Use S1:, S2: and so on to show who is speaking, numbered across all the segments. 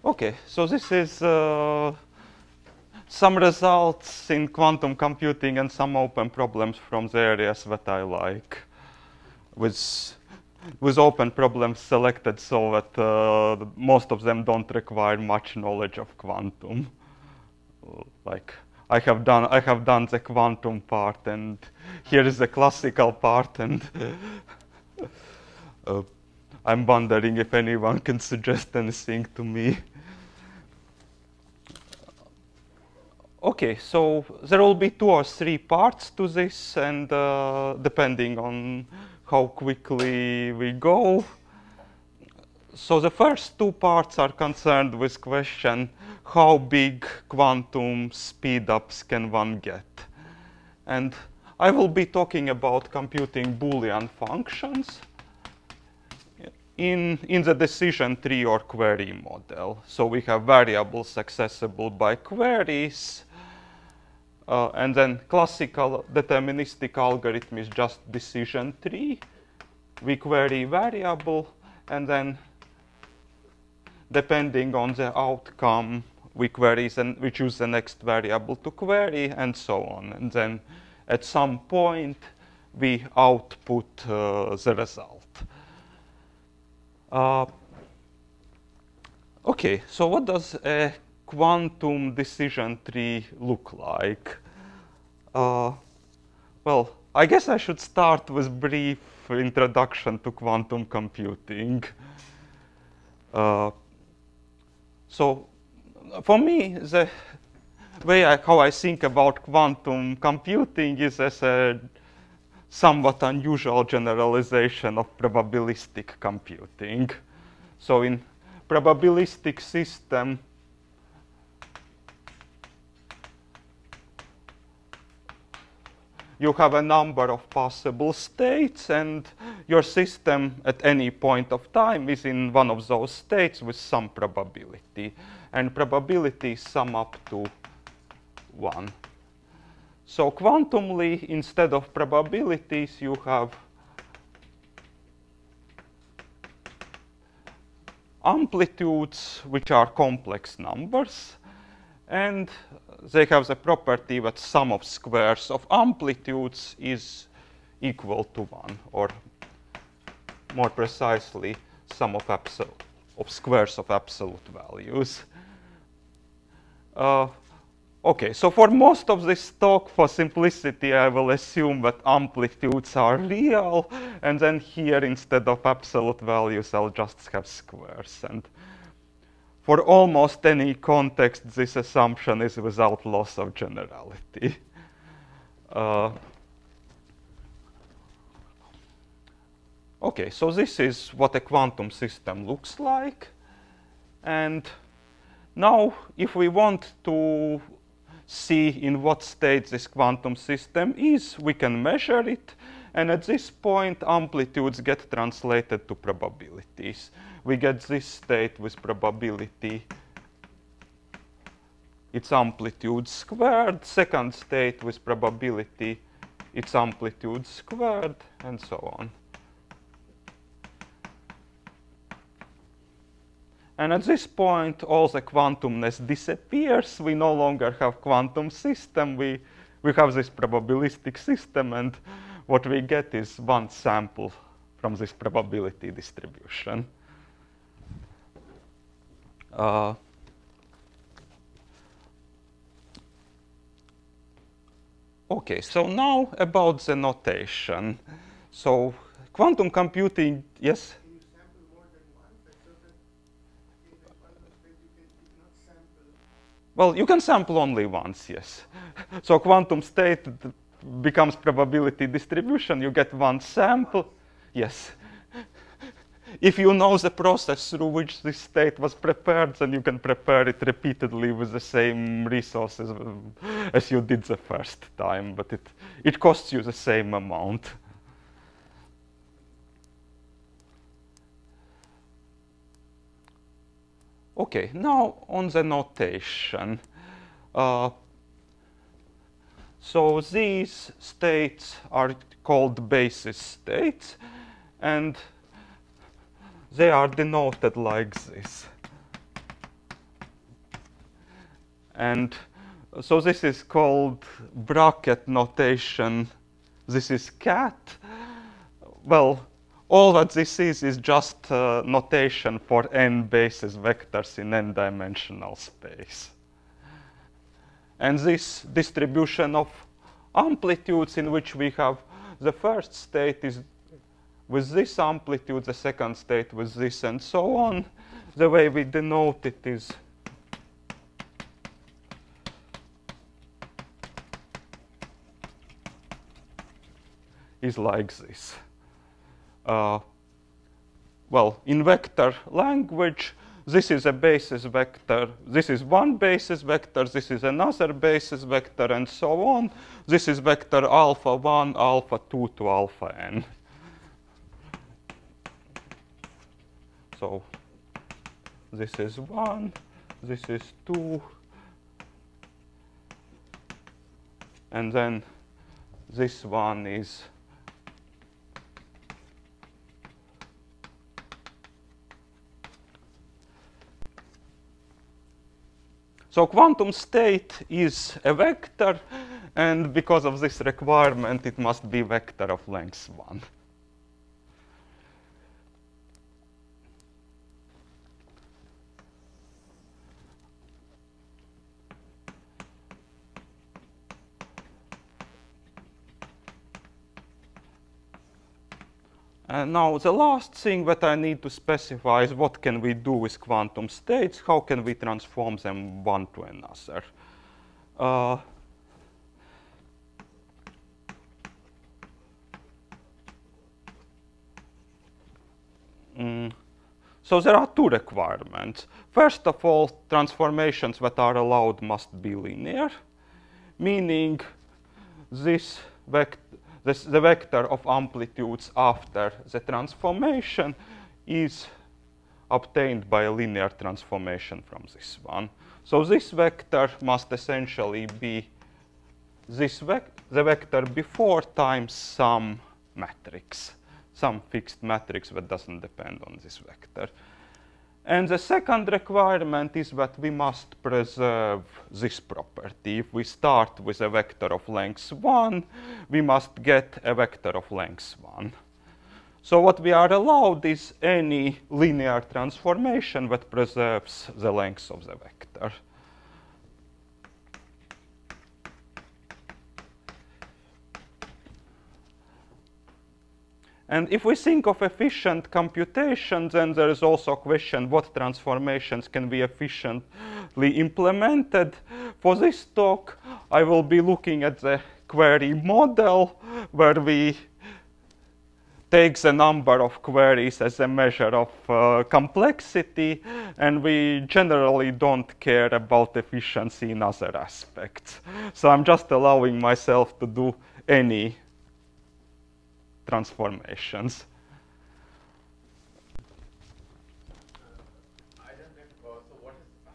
S1: Okay, so this is some results in quantum computing and some open problems from the areas that I like, with open problems selected so that most of them don't require much knowledge of quantum. Like I have done the quantum part, and here is the classical part, and I'm wondering if anyone can suggest anything to me. Okay, so there will be 2 or 3 parts to this, and depending on how quickly we go. So the first 2 parts are concerned with question how big quantum speedups can one get. And I will be talking about computing Boolean functions in the decision tree or query model. So we have variables accessible by queries. And then classical deterministic algorithm is just decision tree. We query variable, and then depending on the outcome, we choose the next variable to query, and so on. And then at some point, we output the result. Okay, so what does a quantum decision tree look like? Well, I guess I should start with brief introduction to quantum computing. So for me, the way how I think about quantum computing is as a somewhat unusual generalization of probabilistic computing. So in probabilistic system, you have a number of possible states, and your system at any point of time is in one of those states with some probability. And probabilities sum up to 1. So quantumly, instead of probabilities, you have amplitudes, which are complex numbers. And they have the property that sum of squares of amplitudes is equal to 1, or more precisely, sum of squares of absolute values. Okay, so for most of this talk, for simplicity, I will assume that amplitudes are real, and then here, instead of absolute values, I'll just have squares. And for almost any context, this assumption is without loss of generality. Okay, so this is what a quantum system looks like. And now, if we want to see in what state this quantum system is, we can measure it. And at this point, amplitudes get translated to probabilities. We get this state with probability, its amplitude squared. Second state with probability, its amplitude squared, and so on. And at this point, all the quantumness disappears. We no longer have quantum system. We have this probabilistic system, and what we get is one sample from this probability distribution. Okay, so now about the notation. So quantum computing, yes?
S2: Can you sample more than once? I thought that in the quantum state you cannot sample.
S1: Well, you can sample only once, yes. So quantum state becomes probability distribution. You get one sample. Yes. If you know the process through which this state was prepared, then you can prepare it repeatedly with the same resources as you did the first time, but it costs you the same amount. Okay, now on the notation. So these states are called basis states, and they are denoted like this. And so this is called bracket notation. This is cat. Well, all that this is just notation for n basis vectors in n-dimensional space. And this distribution of amplitudes in which we have the first state is with this amplitude, the second state with this, and so on. The way we denote it is like this. Well, in vector language, this is a basis vector. This is one basis vector. This is another basis vector, and so on. This is vector alpha 1, alpha 2 to alpha n. So this is 1, this is 2, and then this one is so quantum state is a vector, and because of this requirement, it must be vector of length 1. And now the last thing that I need to specify is what can we do with quantum states? How can we transform them one to another? So there are two requirements. First of all, transformations that are allowed must be linear, meaning the vector of amplitudes after the transformation is obtained by a linear transformation from this one. So this vector must essentially be the vector before times some matrix, some fixed matrix that doesn't depend on this vector. And the second requirement is that we must preserve this property. If we start with a vector of length 1, we must get a vector of length 1. So what we are allowed is any linear transformation that preserves the length of the vector. And if we think of efficient computation, then there is also a question what transformations can be efficiently implemented. For this talk, I will be looking at the query model, where we take the number of queries as a measure of complexity, and we generally don't care about efficiency in other aspects. So I'm just allowing myself to do any transformations.
S3: I don't get so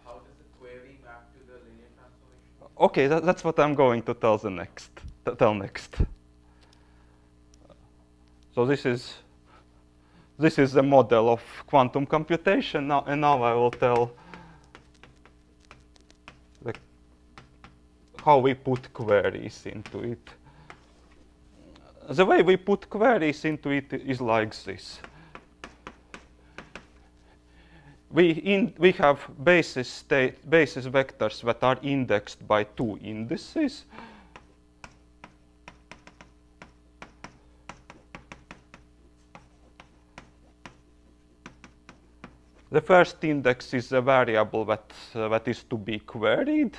S3: how does the query map to the linear transformation?
S1: Okay, that's what I'm going to tell next. So this is the model of quantum computation now, and now I will tell how we put queries into it. The way we put queries into it is like this. We have basis vectors that are indexed by two indices. The first index is a variable that is to be queried.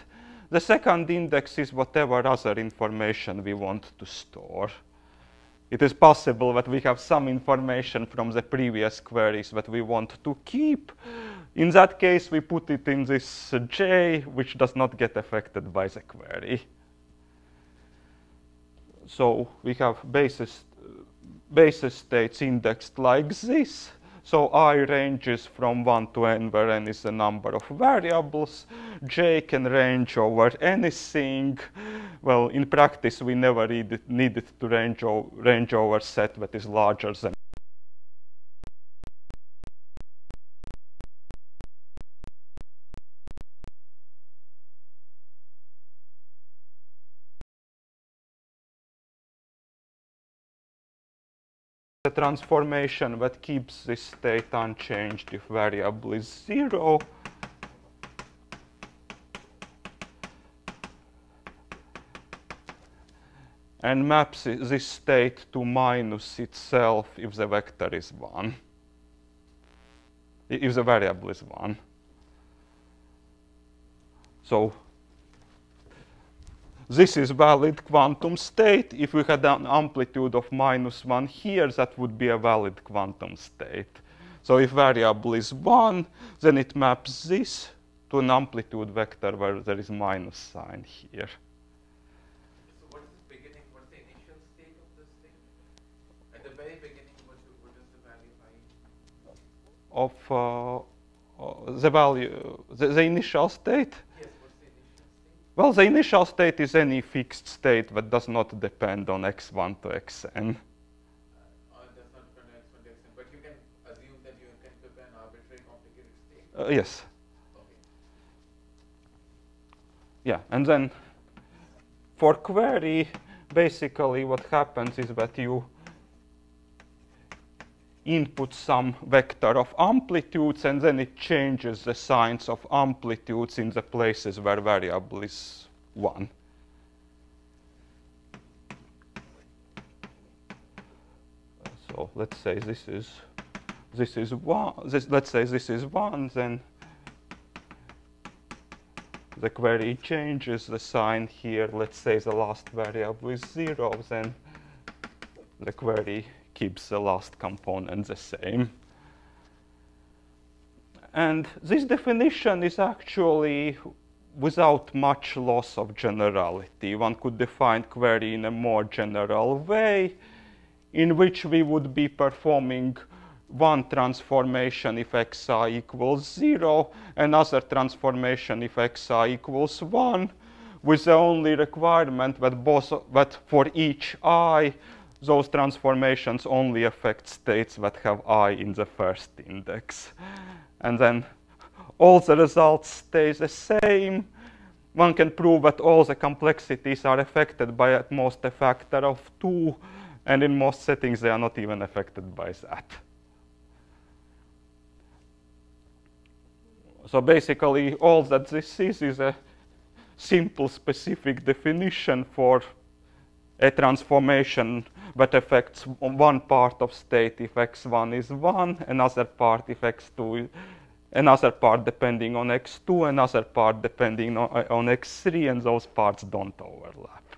S1: The second index is whatever other information we want to store. It is possible that we have some information from the previous queries that we want to keep. In that case, we put it in this J, which does not get affected by the query. So we have basis states indexed like this. So I ranges from 1 to n, where n is the number of variables. J can range over anything. Well, in practice, we never needed to range over set that is larger than a transformation that keeps this state unchanged if variable is 0. And maps this state to minus itself if the vector is 1. If the variable is 1. So this is valid quantum state. If we had an amplitude of -1 here, that would be a valid quantum state. So if variable is 1, then it maps this to an amplitude vector where there is minus sign here.
S3: So what is the beginning, what's the initial state of this thing? At the very beginning, what is the value I?
S1: Of the value, the initial state?
S3: Yes, what's the initial state?
S1: Well, the initial state is any fixed state that does not depend on x1 to xn.
S3: Does not depend on x1 to xn, but you can assume that you can prepare an arbitrary complicated state?
S1: Yes.
S3: Okay.
S1: Yeah, and then for query, basically what happens is that you input some vector of amplitudes, and then it changes the signs of amplitudes in the places where variable is 1. So let's say this is 1. Let's say this is 1, then the query changes the sign here. Let's say the last variable is 0, then the query keeps the last component the same. And this definition is actually without much loss of generality. One could define query in a more general way, in which we would be performing one transformation if xi equals 0, another transformation if xi equals 1, with the only requirement that for each I, those transformations only affect states that have I in the first index. And then all the results stay the same. One can prove that all the complexities are affected by at most a factor of 2, and in most settings they are not even affected by that. So basically all that this is a simple specific definition for a transformation that affects one part of state if x1 is 1, another part if x2, another part depending on x2, another part depending on x3, and those parts don't overlap.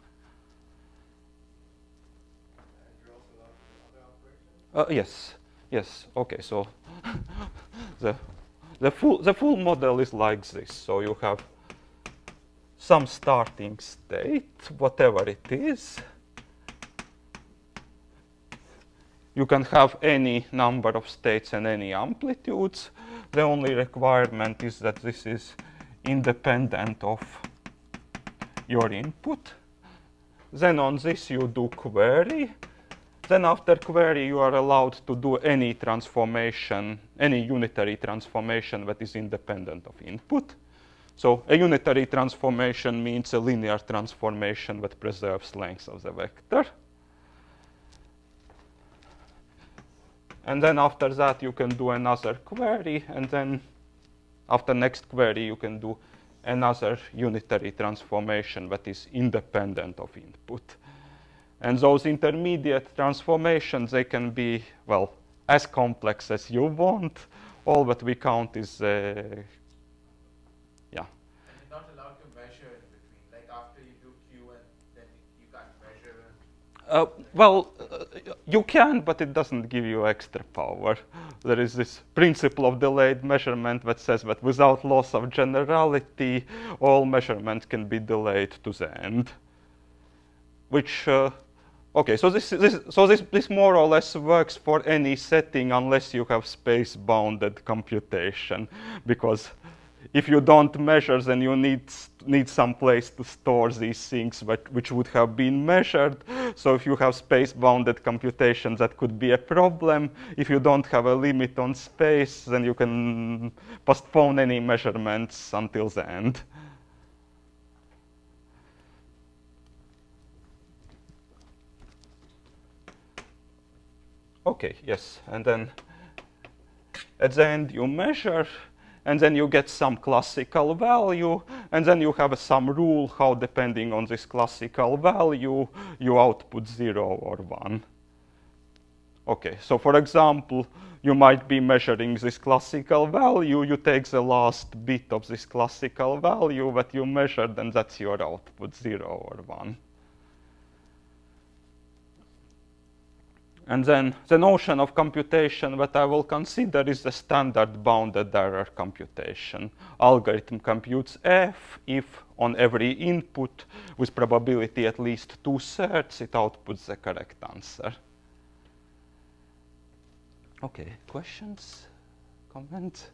S2: And you're also allowed to do other operations?
S1: Yes. Okay. So the full model is like this. So you have some starting state, whatever it is. You can have any number of states and any amplitudes. The only requirement is that this is independent of your input. Then on this you do query. Then after query you are allowed to do any transformation, any unitary transformation that is independent of input. So a unitary transformation means a linear transformation that preserves length of the vector. And then after that you can do another query, and then after next query you can do another unitary transformation that is independent of input. And those intermediate transformations, they can be, well, as complex as you want. All that we count is, yeah.
S3: And you're not allowed to measure in between. Like after you do Q and then you can't measure.
S1: You can, but it doesn't give you extra power. There is this principle of delayed measurement that says that without loss of generality, all measurements can be delayed to the end. Which, okay, so this more or less works for any setting unless you have space-bounded computation, because if you don't measure, then you need some place to store these things which would have been measured. So if you have space-bounded computation, that could be a problem. If you don't have a limit on space, then you can postpone any measurements until the end. Okay, yes, and then at the end you measure, and then you get some classical value, and then you have some rule how, depending on this classical value, you output 0 or 1. Okay, so for example, you might be measuring this classical value, you take the last bit of this classical value that you measured, and that's your output, 0 or 1. And then the notion of computation that I will consider is the standard bounded error computation. Algorithm computes f if on every input with probability at least 2/3 it outputs the correct answer. Okay, questions, comments?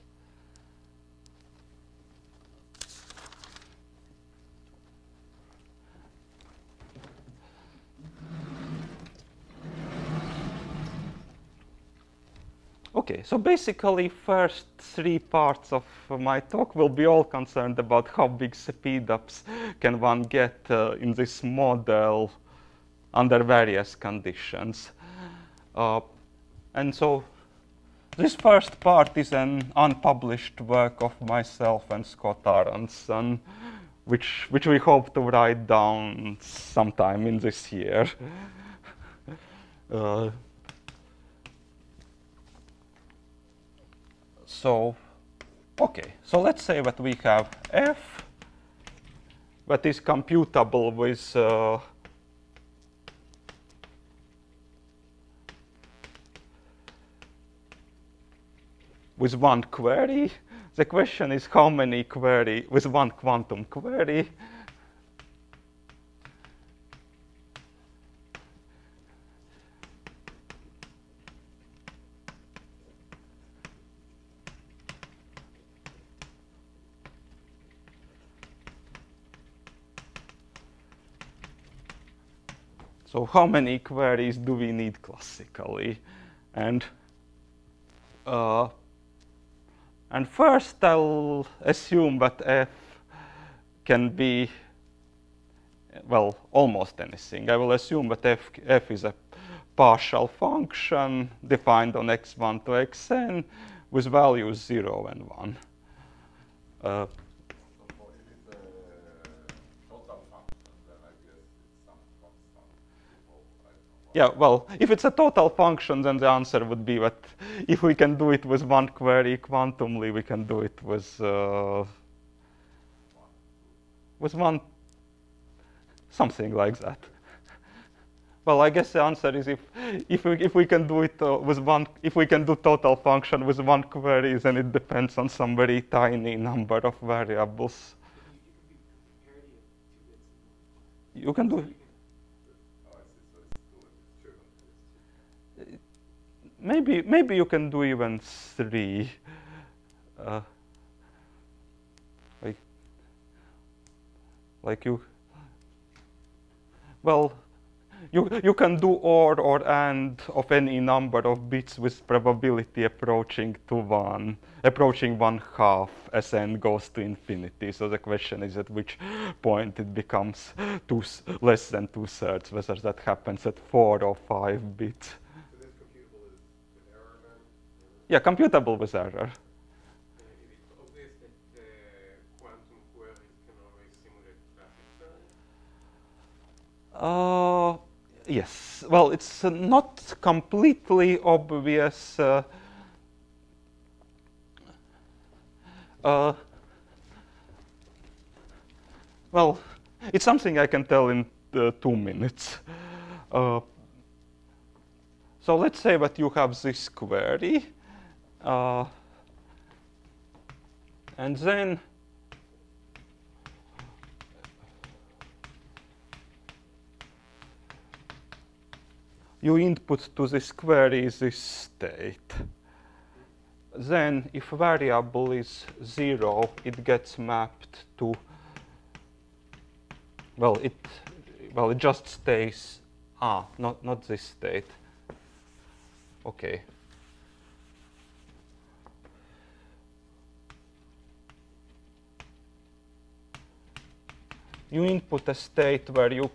S1: Okay, so basically first 3 parts of my talk will be all concerned about how big speedups can one get in this model under various conditions. And so this first part is an unpublished work of myself and Scott Aronson, which we hope to write down sometime in this year. So, okay, so let's say that we have f that is computable with one query. The question is how many query with one quantum query. So how many queries do we need classically? And first I'll assume that f can be, well, almost anything. I will assume that f is a partial function defined on x1 to xn with values 0 and 1. Yeah, well, if it's a total function, then the answer would be that if we can do it with one query quantumly, we can do it with one, something like that. Well, I guess the answer is if we can do it with one, if we can do total function with one query, then it depends on some very tiny number of variables. You can do. Maybe you can do even 3. Like you. Well, you can do or and of any number of bits with probability approaching to 1, approaching 1/2 as n goes to infinity. So the question is at which point it becomes less than 2/3, whether that happens at 4 or 5 bits. Yeah, computable with error.
S3: It is obvious that quantum queries can always simulate classical.
S1: Yes. Well, it's not completely obvious. Well, it's something I can tell in 2 minutes. So let's say that you have this query. And then you input to this query this state. Then if variable is 0, it gets mapped to, well, it just stays, not this state. Okay. You input a state where you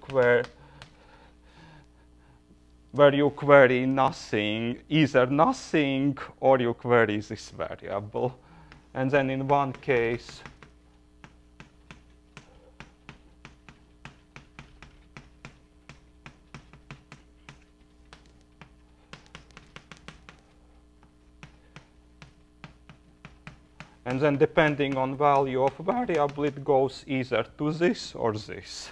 S1: where you query nothing, either nothing or you query this variable. And then in one case, and then depending on value of variable, it goes either to this or this.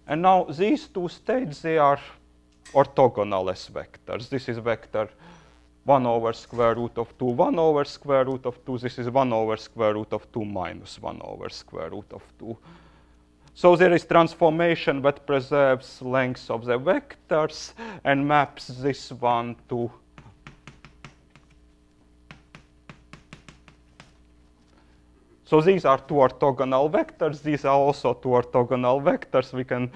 S1: And now these two states, they are orthogonal as vectors. This is vector 1 over square root of 2, 1 over square root of 2. This is 1 over square root of 2 minus 1 over square root of 2. So there is transformation that preserves lengths of the vectors and maps this one to so these are two orthogonal vectors. These are also two orthogonal vectors. We can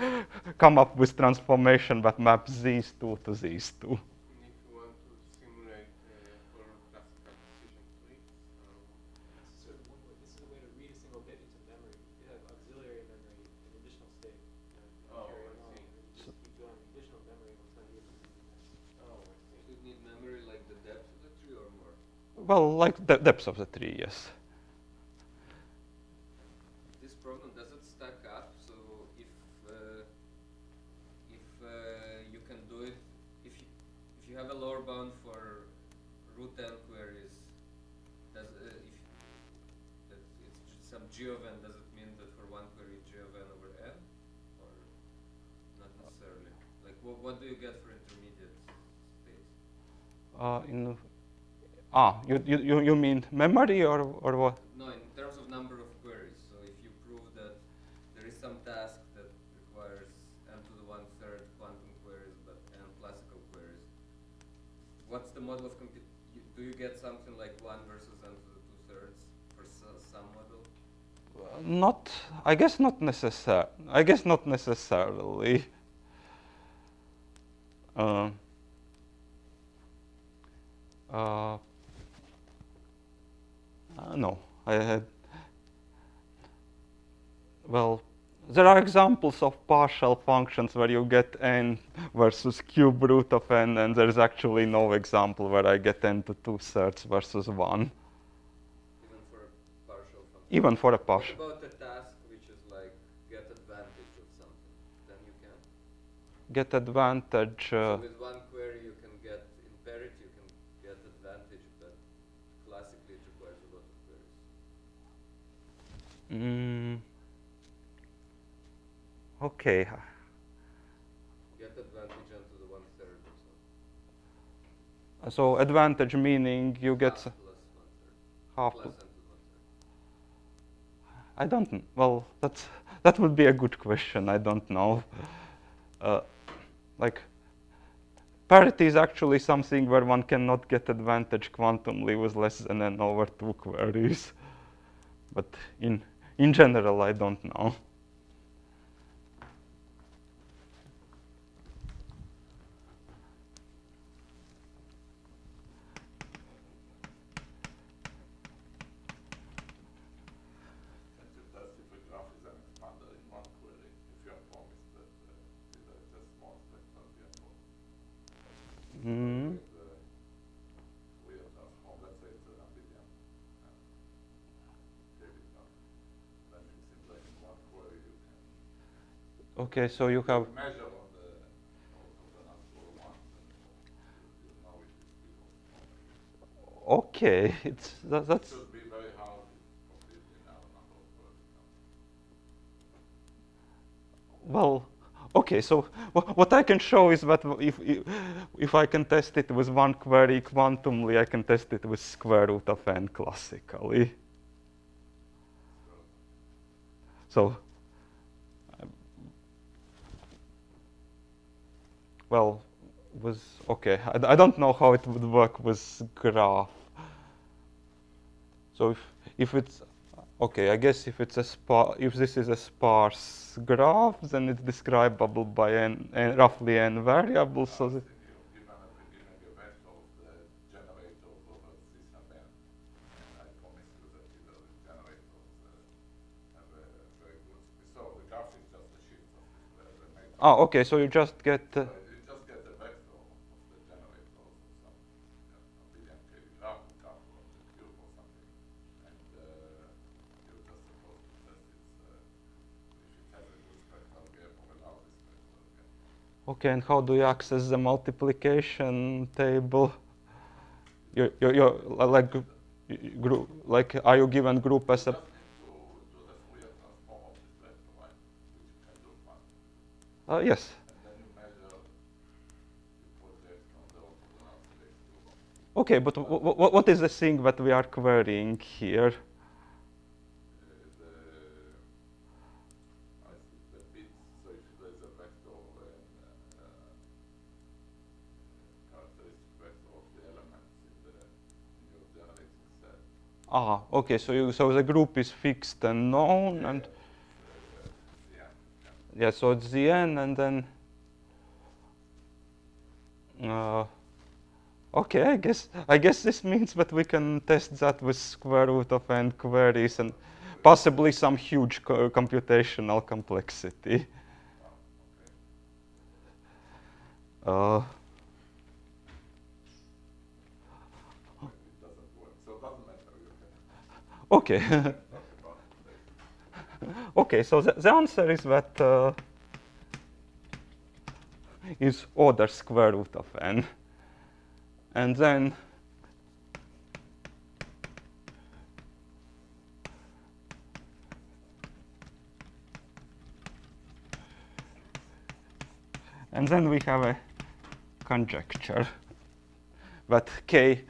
S1: come up with transformation that maps these two to these two.
S3: And if you want to simulate for classical decision trees,
S4: This is a way to read a single bit into memory. You have auxiliary memory, an additional state.
S3: Oh,
S4: carry
S3: I
S4: along,
S3: see.
S4: and you just keep going. Additional memory will tell you if it's next.
S3: oh, I see.
S5: So you need memory like the depth of the tree or more?
S1: Well, like the depth of the tree, yes.
S5: This problem, does it stack up? So if you can do it, if you have a lower bound for root n queries, does if that it's just some g of n, does it mean that for one query g of n over n, or not necessarily? Like what do you get for intermediate states?
S1: You mean memory or what?
S5: No, in terms of number of queries. So if you prove that there is some task that requires n to the 1/3 quantum queries but n classical queries, what's the model of do you get something like 1 versus n to the 2/3 for some model?
S1: Not. I guess not necessarily. I guess not necessarily. No, I had. Well, there are examples of partial functions where you get n versus cube root of n, and there is actually no example where I get n to 2/3 versus 1.
S5: Even for a partial function?
S1: Even for a partial.
S5: What about a task which is like get advantage of something? Then you can.
S1: Get advantage.
S5: So with one query you can get in parity, you can get advantage, but classically it requires a lot of queries.
S1: Okay.
S5: Get advantage n to the 1/3 or something.
S1: So advantage meaning you get
S5: Half plus 1/3.
S1: half.
S5: Plus n to the 1/3.
S1: I don't. Well, that would be a good question. I don't know. Like parity is actually something where one cannot get advantage quantumly with less than n over 2 queries. But in general, I don't know.
S6: And to test if a graph is an expander in one query, if you are promised that these are just small vectors, you are promised.
S1: Mm.
S6: Weird transform, let's say it's an ambiguous David graph. Then it seems like in one query you can
S1: Okay, so you have.
S6: measure on the output and answer once, and you know it is big.
S1: Okay,
S6: It
S1: that's.
S6: should be very hard to completely narrow number of queries.
S1: Well, okay, so what I can show is that if I can test it with one query quantumly, I can test it with square root of n classically. So, well, okay, I don't know how it would work with graph. So if it's okay, I guess if it's if this is a sparse graph, then it's describable by roughly n variables. So that
S6: Given a vector of the generator over system n, and I promise you that these generators have a very good. So the graph is just a shift of the matrix.
S1: okay, so you just get.
S6: So you just get a vector
S1: Okay, and how do you access the multiplication table? You're like group, like are you given group as a?
S6: Just need to do the Fourier transform of this vector, right? Which you can do fast.
S1: Yes.
S6: And then you measure, you put the x on the orthogonal space to
S1: Okay, but what is the thing that we are querying here?
S6: the bits. So if there is a vector characteristic vector of the elements in your generating set.
S1: Ah, okay. So the group is fixed and known, and yeah. So it's the n, and then. Okay, I guess this means that we can test that with square root of n queries and possibly some huge computational complexity.
S6: It doesn't work. So it doesn't matter. You can
S1: Okay.
S6: talk about it later.
S1: Okay, so the answer is that is order square root of n. And then we have a conjecture that k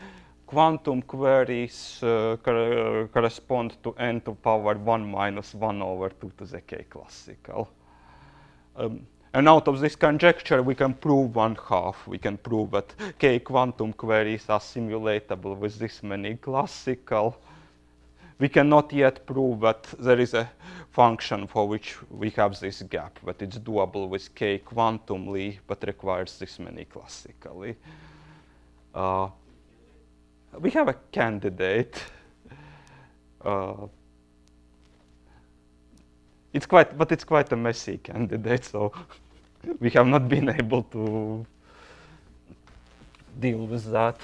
S1: quantum queries correspond to n to power 1 minus 1 over 2 to the k classical. And out of this conjecture, we can prove one half. We can prove that k quantum queries are simulatable with this many classical. We cannot yet prove that there is a function for which we have this gap, that it's doable with k quantumly, but requires this many classically. We have a candidate. It's quite a messy candidate, so we have not been able to deal with that.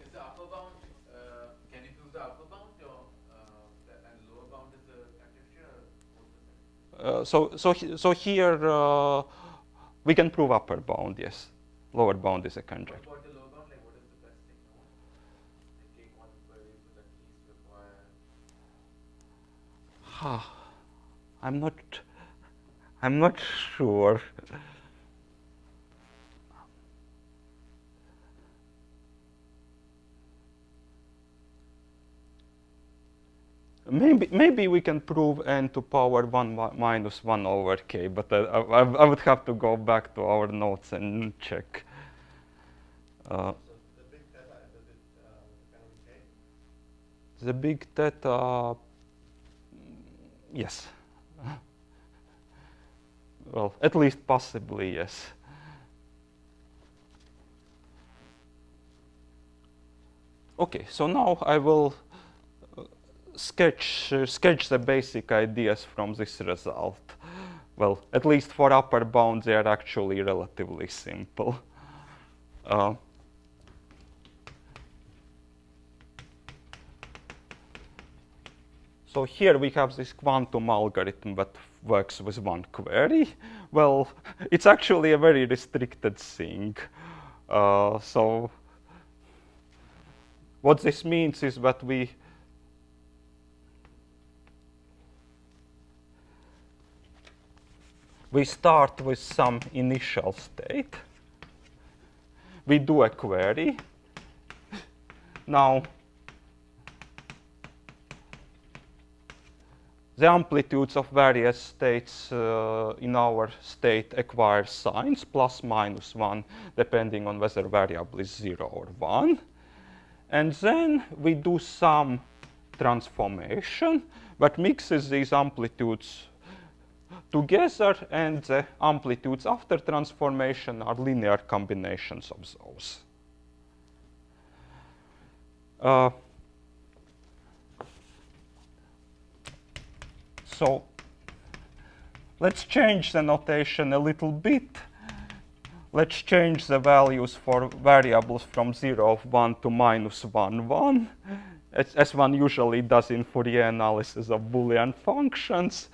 S3: Is the upper bound, can you prove the upper bound or and lower bound is the conjecture?
S1: So here we can prove upper bound, yes. Lower bound is a conjecture.
S3: What about the lower bound? Like, what is the best thing known? Like, k quantum queries would at least require.
S1: I'm not sure. Maybe we can prove n to power 1 minus 1 over k, but I would have to go back to our notes and check.
S2: So the big theta, does it depend on k?
S1: The big theta, yes. Well, at least possibly, yes. Okay, so now I will sketch the basic ideas from this result. Well, at least for upper bound, they are actually relatively simple. So here we have this quantum algorithm that works with one query. Well, it's actually a very restricted thing. So what this means is that we start with some initial state. We do a query. Now, the amplitudes of various states in our state acquire signs, plus minus 1, depending on whether variable is 0 or 1. And then we do some transformation that mixes these amplitudes together, and the amplitudes after transformation are linear combinations of those. So let's change the notation a little bit. Let's change the values for variables from 0 of 1 to minus 1, 1, as one usually does in Fourier analysis of Boolean functions.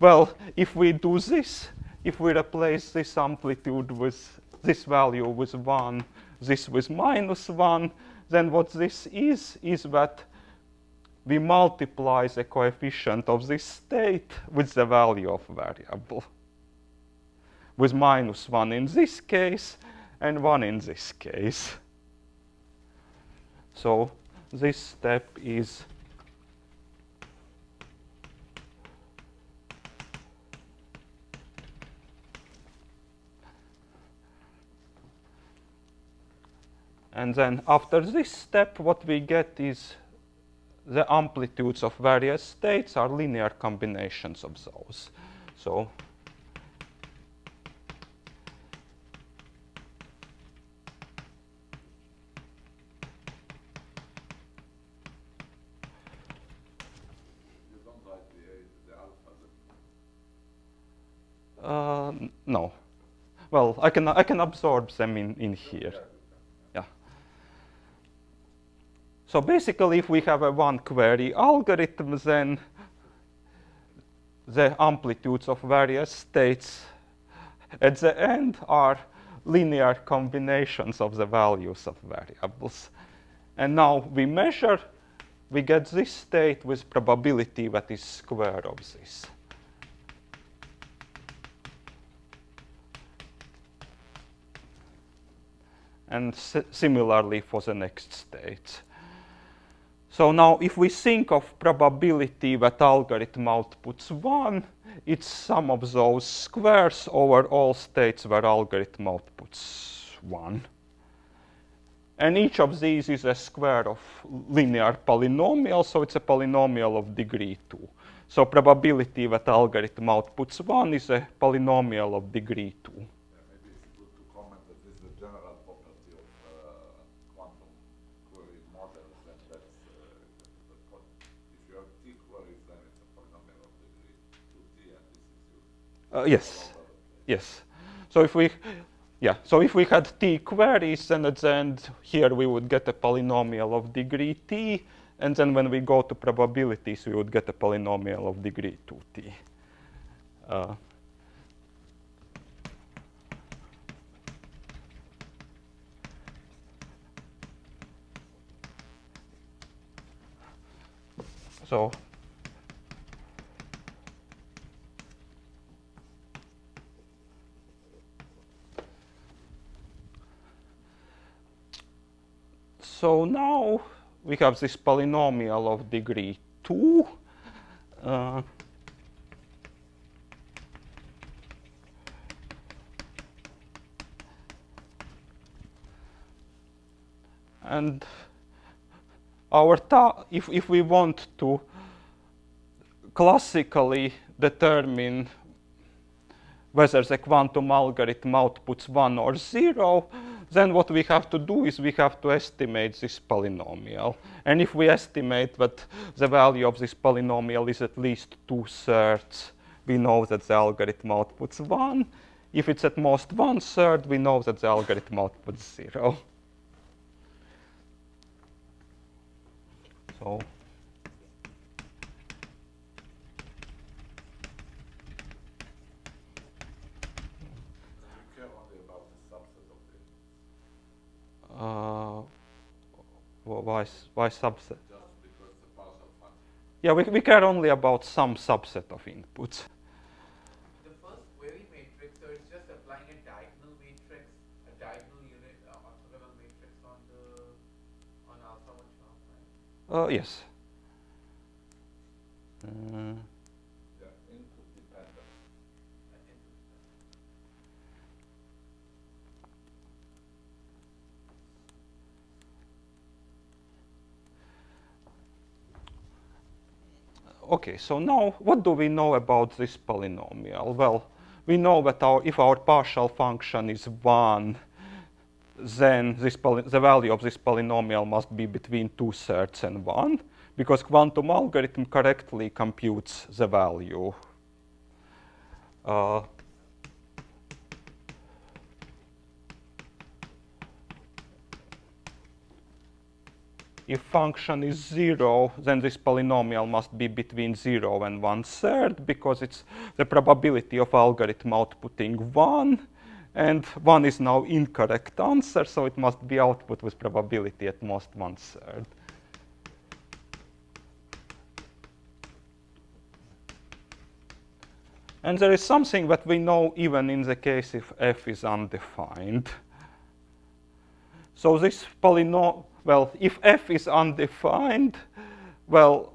S1: well, if we do this, if we replace this amplitude with this value with 1, this with -1, then what this is that we multiply the coefficient of this state with the value of variable, with -1 in this case and 1 in this case. So this step is and then after this step, what we get is the amplitudes of various states are linear combinations of those. So
S6: You don't write the alpha.
S1: no. Well, I can absorb them in here. Yeah. So basically, if we have a one-query algorithm, then the amplitudes of various states at the end are linear combinations of the values of variables. And now we measure, we get this state with probability that is square of this. And similarly for the next state. So now if we think of probability that algorithm outputs 1, it's sum of those squares over all states where algorithm outputs 1. And each of these is a square of linear polynomial, so it's a polynomial of degree 2. So probability that algorithm outputs 1 is a polynomial of degree 2.
S6: Maybe it's good to comment that this is a general property of quantum query models, and that's if you have T queries, then it's a polynomial of degree 2T, and this is used.
S1: Yes. Yes. So if we had T queries, then at the end here we would get a polynomial of degree T, and then when we go to probabilities, we would get a polynomial of degree 2T. So now we have this polynomial of degree 2. And if we want to classically determine whether the quantum algorithm outputs 1 or 0, then what we have to do is we have to estimate this polynomial. And if we estimate that the value of this polynomial is at least 2/3, we know that the algorithm outputs 1. If it's at most 1/3, we know that the algorithm outputs 0. So
S6: You care only about the subset of the
S1: why subset?
S6: just because the partial function.
S1: Yeah, we care only about some subset of inputs.
S3: The first query matrix, so it's just applying a diagonal matrix, a diagonal unit orthogonal matrix on alpha 1 sharp, right?
S1: Yes.
S6: Yeah, input dependent.
S1: Okay, so now what do we know about this polynomial? Well, we know that if our partial function is 1, then the value of this polynomial must be between 2/3 and 1, because quantum algorithm correctly computes the value. if function is 0, then this polynomial must be between 0 and 1/3, because it's the probability of algorithm outputting 1, and 1 is now incorrect answer, so it must be output with probability at most 1/3. And there is something that we know even in the case if f is undefined. So this polynomial, well, if f is undefined, well,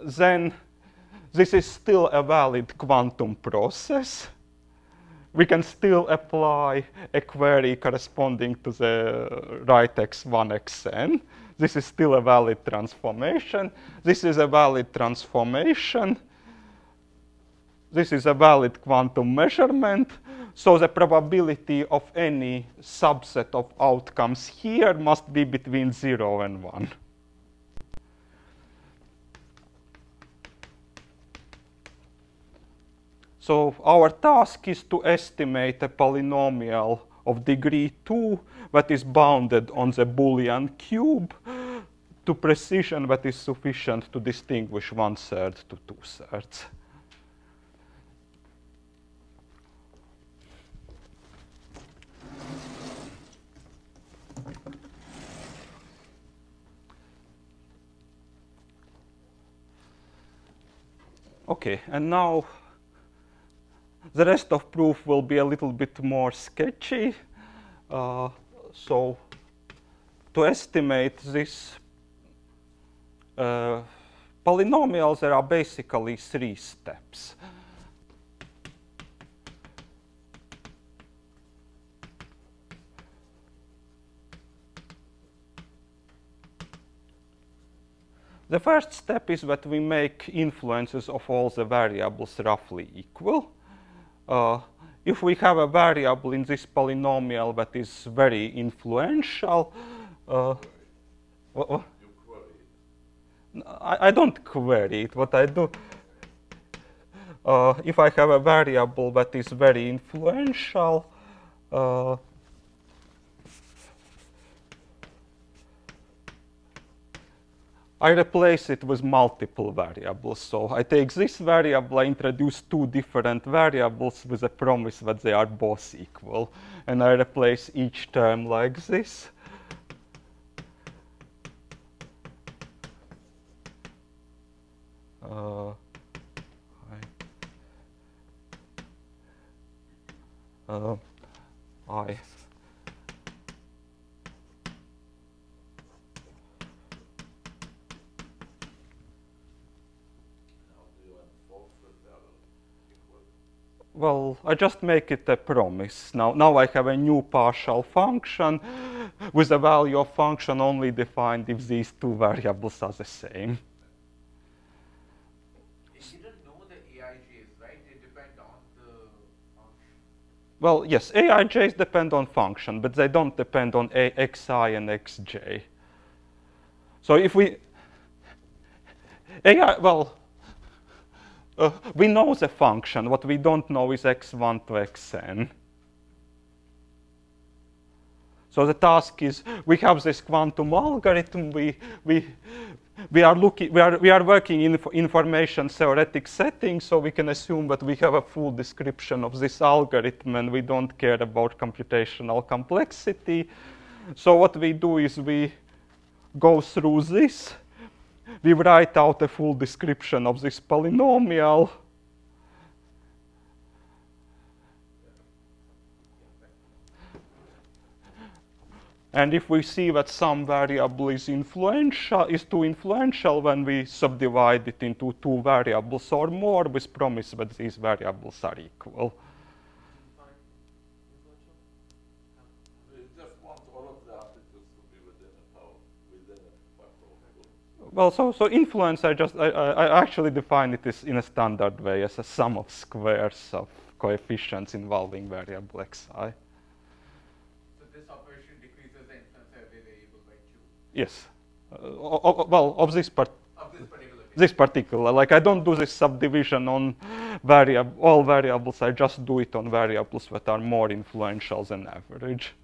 S1: then this is still a valid quantum process. We can still apply a query corresponding to the right x1, xn. This is still a valid transformation. This is a valid transformation. This is a valid quantum measurement. So the probability of any subset of outcomes here must be between 0 and 1. So our task is to estimate a polynomial of degree 2 that is bounded on the Boolean cube to precision that is sufficient to distinguish 1/3 to 2/3. Okay, and now the rest of proof will be a little bit more sketchy. So to estimate this polynomial, there are basically 3 steps. The first step is that we make influences of all the variables roughly equal. If we have a variable in this polynomial that is very influential,
S6: You query it.
S1: I don't query it. What I do, if I have a variable that is very influential, I replace it with multiple variables. So I take this variable, I introduce 2 different variables with a promise that they are both equal. And I replace each term like this. I Well, I just make it a promise. Now I have a new partial function with a value of function only defined if these 2 variables are the same.
S3: You don't know the AIJs, right? They depend on the function.
S1: Well, yes, AIJs depend on function, but they don't depend on xi and xj. So if we we know the function. What we don't know is x1 to xn. So the task is we have this quantum algorithm. We are working in information theoretic settings, so we can assume that we have a full description of this algorithm, and we don't care about computational complexity. So what we do is we go through this. We write out a full description of this polynomial. And if we see that some variable is too influential, then we subdivide it into 2 variables or more with promise that these variables are equal.
S6: We just want all of the amplitudes to be within a factor of 2.
S1: Well, so influence, I actually define it as in a standard way as a sum of squares of coefficients involving variable xi.
S3: So this operation decreases the influence of every variable by 2.
S1: Yes. Well, of this part.
S3: Of this particular case.
S1: This particular, like I don't do this subdivision on all variables. I just do it on variables that are more influential than average.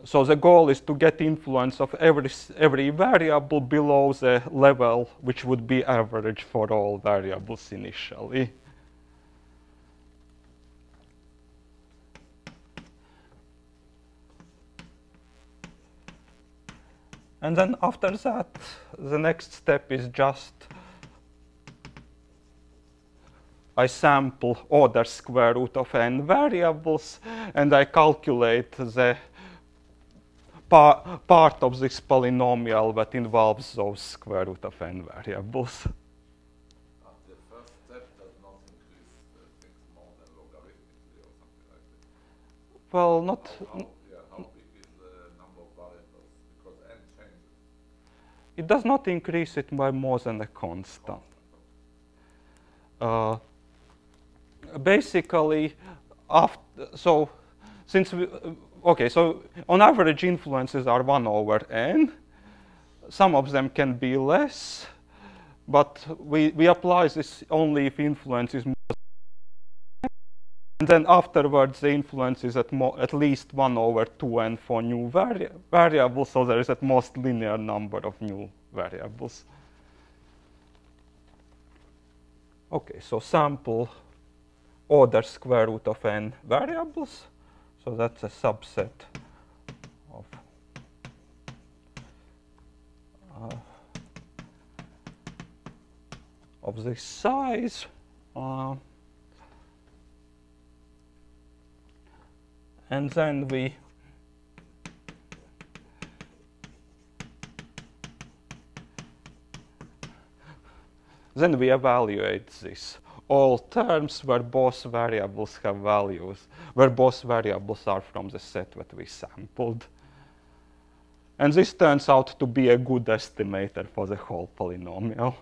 S1: So the goal is to get influence of every variable below the level which would be average for all variables initially. And then after that, the next step is just I sample order square root of n variables, and I calculate the part of this polynomial that involves those square root of n variables.
S6: The first step does not increase things more than logarithmically or something like that.
S1: Well, not.
S6: How big is the number of variables? Because n changes.
S1: It does not increase it by more than a constant. Basically, so since we, okay, so on average influences are 1 over n. Some of them can be less, but we apply this only if influence is more. And then afterwards, the influence is at least 1 over 2n for new variables, so there is at most linear number of new variables. Okay, so sample order square root of n variables. So that's a subset of this size. And then we evaluate this. All terms where both variables have values, where both variables are from the set that we sampled. And this turns out to be a good estimator for the whole polynomial.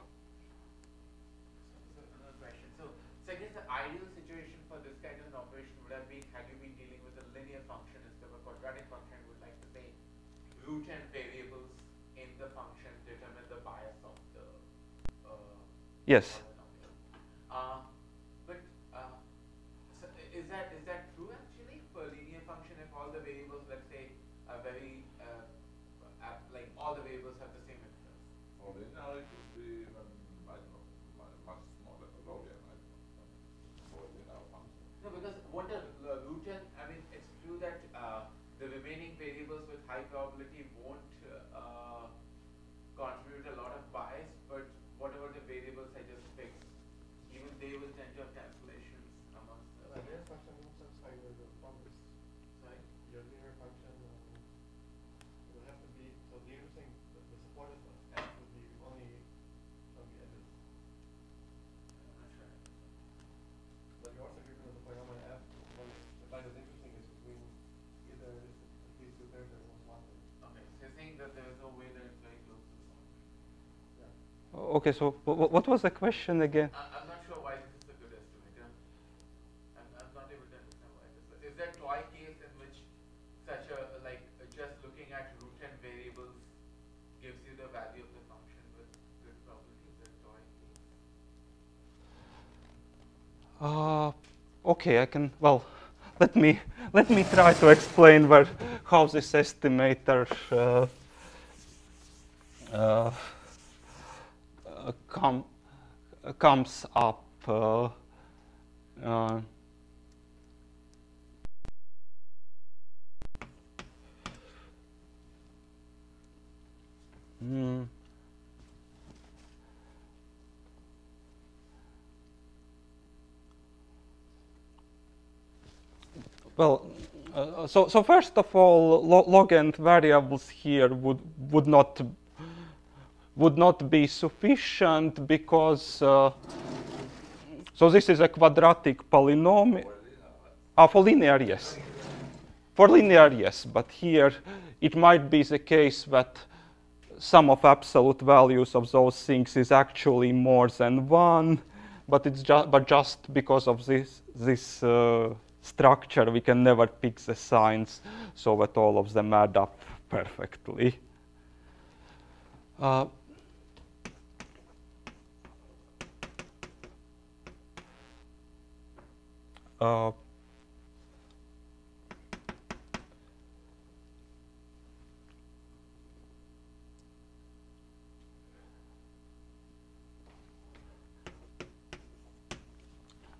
S3: Another question. So I guess the ideal situation for this kind of an operation would have been had you been dealing with a linear function instead of a quadratic function, would like to say root and variables in the function determine the bias of the
S1: Yes.
S3: Is that true actually for a linear function if all the variables, let's say, are very like all the variables have the same influence?
S6: For linear, it would be even, I don't know, much smaller, Lorentzian, I don't know, for a linear function.
S3: No, because what a root and, I mean, it's true that the remaining variables with high probability won't contribute a lot of bias, but whatever the variables I just picked, even they will tend to have cancellations amongst the
S2: Linear function won't satisfy your boundaries.
S3: Sorry?
S2: Your linear function will have to be, so the interesting, the supported f would be only from the edges.
S3: I'm not sure.
S2: But you're also given the polynomial f, the line that's interesting is between either at least 2/3 or 1/1.
S3: Okay, so you're saying that there is no way that it's very close to the boundary.
S1: Okay, so what was the question again?
S3: I'm not sure why this is a good estimator. I'm not able to understand why this is. Is there toy case in which such a, like, just looking at root and variables gives you the value of the function with good probability? Is there toy case?
S1: Okay, I can, well, let me try to explain how this estimator comes up. Well, so first of all, log n variables here would not be sufficient because so this is a quadratic polynomial. For linear, yes. For linear, yes, but here it might be the case that sum of absolute values of those things is actually more than 1, but it's just because of this structure, we can never pick the signs so that all of them add up perfectly.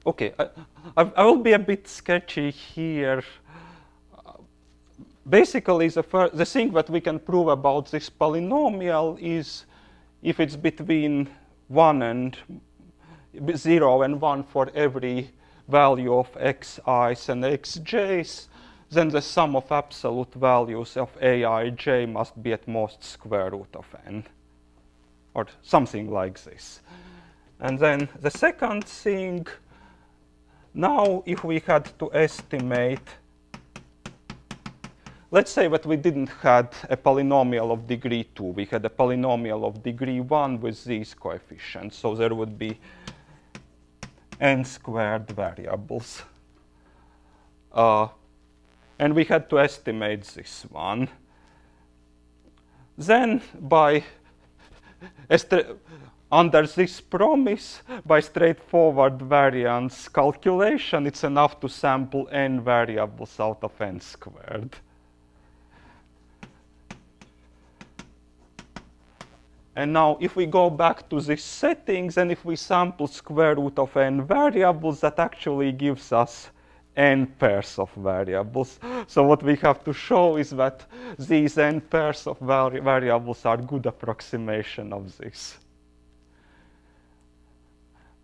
S1: Okay, I will be a bit sketchy here. Basically, the thing that we can prove about this polynomial is if it's between 1 and 0 and 1 for every value of xi's and xj's, then the sum of absolute values of aij must be at most square root of n, or something like this. And then the second thing, now if we had to estimate, let's say that we didn't have a polynomial of degree 2, we had a polynomial of degree 1 with these coefficients, so there would be n squared variables. And we had to estimate this one. Then under this promise, by straightforward variance calculation, it's enough to sample n variables out of n squared. And now, if we go back to these settings, and if we sample square root of n variables, that actually gives us n pairs of variables. So what we have to show is that these n pairs of variables are good approximation of this.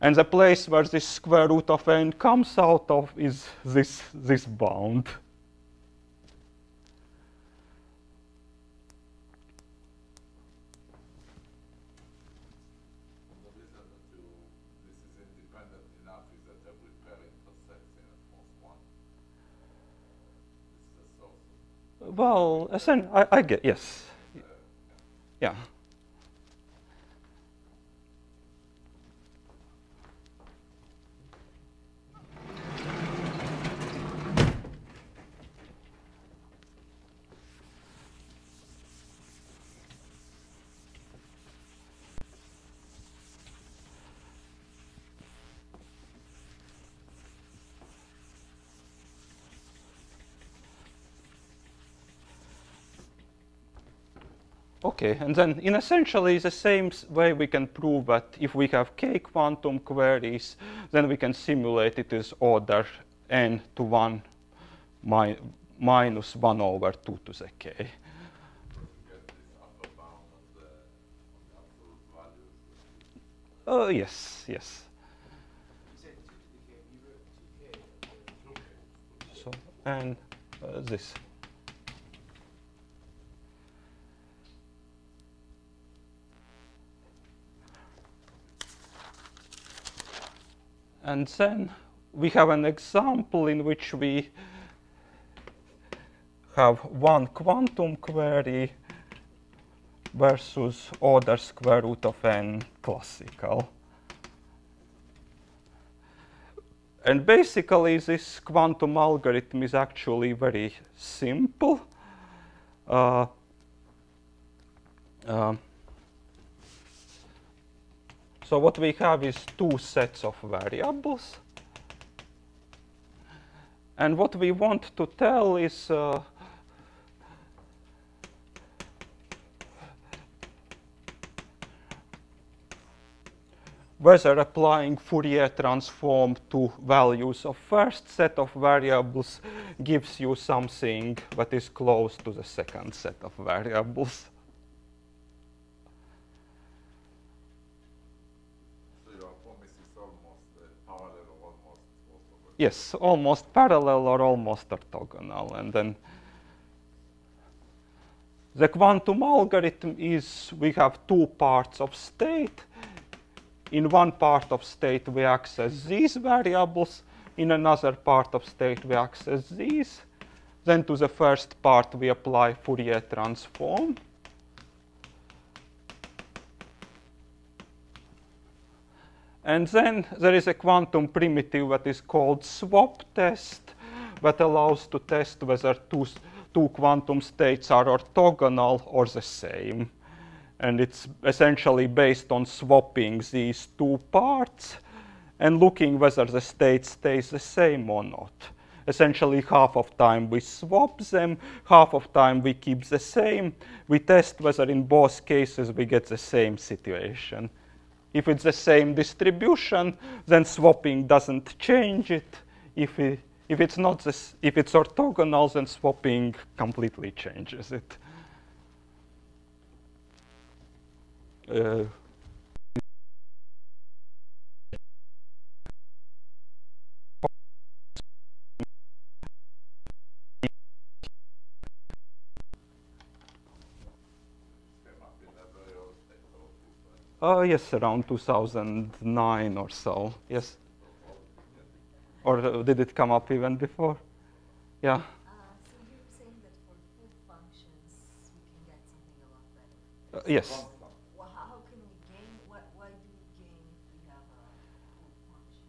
S1: And the place where this square root of n comes out of is this bound. Well, I get, yes. Yeah. Okay, and then in essentially the same way we can prove that if we have k quantum queries, then we can simulate it as order n to 1 minus 1 over 2 to the k. Yes, yes.
S4: You said 2 to the k, you wrote 2k.
S1: So, and this. And then we have an example in which we have one quantum query versus order square root of n classical. And basically, this quantum algorithm is actually very simple. So what we have is two sets of variables. And what we want to tell is whether applying Fourier transform to values of first set of variables gives you something that is close to the second set of variables. Yes, almost parallel or almost orthogonal. And then the quantum algorithm is we have two parts of state. In one part of state, we access these variables. In another part of state, we access these. Then to the first part, we apply Fourier transform. And then there is a quantum primitive that is called swap test that allows to test whether two quantum states are orthogonal or the same. And it's essentially based on swapping these two parts and looking whether the state stays the same or not. Essentially, half of time we swap them, half of time we keep the same. We test whether in both cases we get the same situation. If it's the same distribution, then swapping doesn't change it. If it's not this, if it's orthogonal, then swapping completely changes it. Yes, around 2009 or so. Yes. Or did it come up even before? Yeah.
S7: So you're saying that for full functions we can get something a lot better.
S1: Yes.
S7: Well, how can we gain? Why do we gain if we have a full function?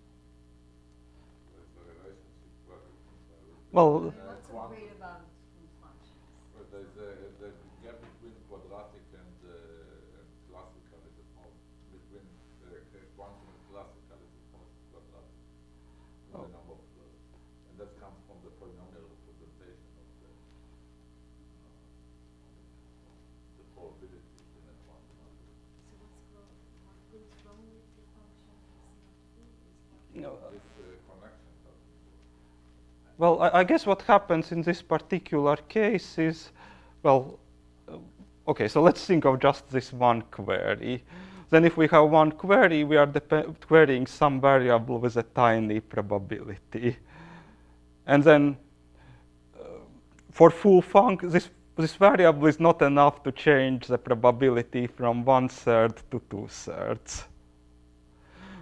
S1: Well,
S7: What's so great about full functions?
S6: The gap between quadratic and classical is the most, between quantum and classical is the most quadratic. The number of, and that comes from the polynomial representation of the probabilities in a quantum algorithm.
S7: So what's wrong with the function?
S1: No,
S6: This connection doesn't work.
S1: well, I guess what happens in this particular case is, well, okay, so let's think of just this one query. Then if we have one query, we are querying some variable with a tiny probability. And then for full function, this variable is not enough to change the probability from 1/3 to 2/3.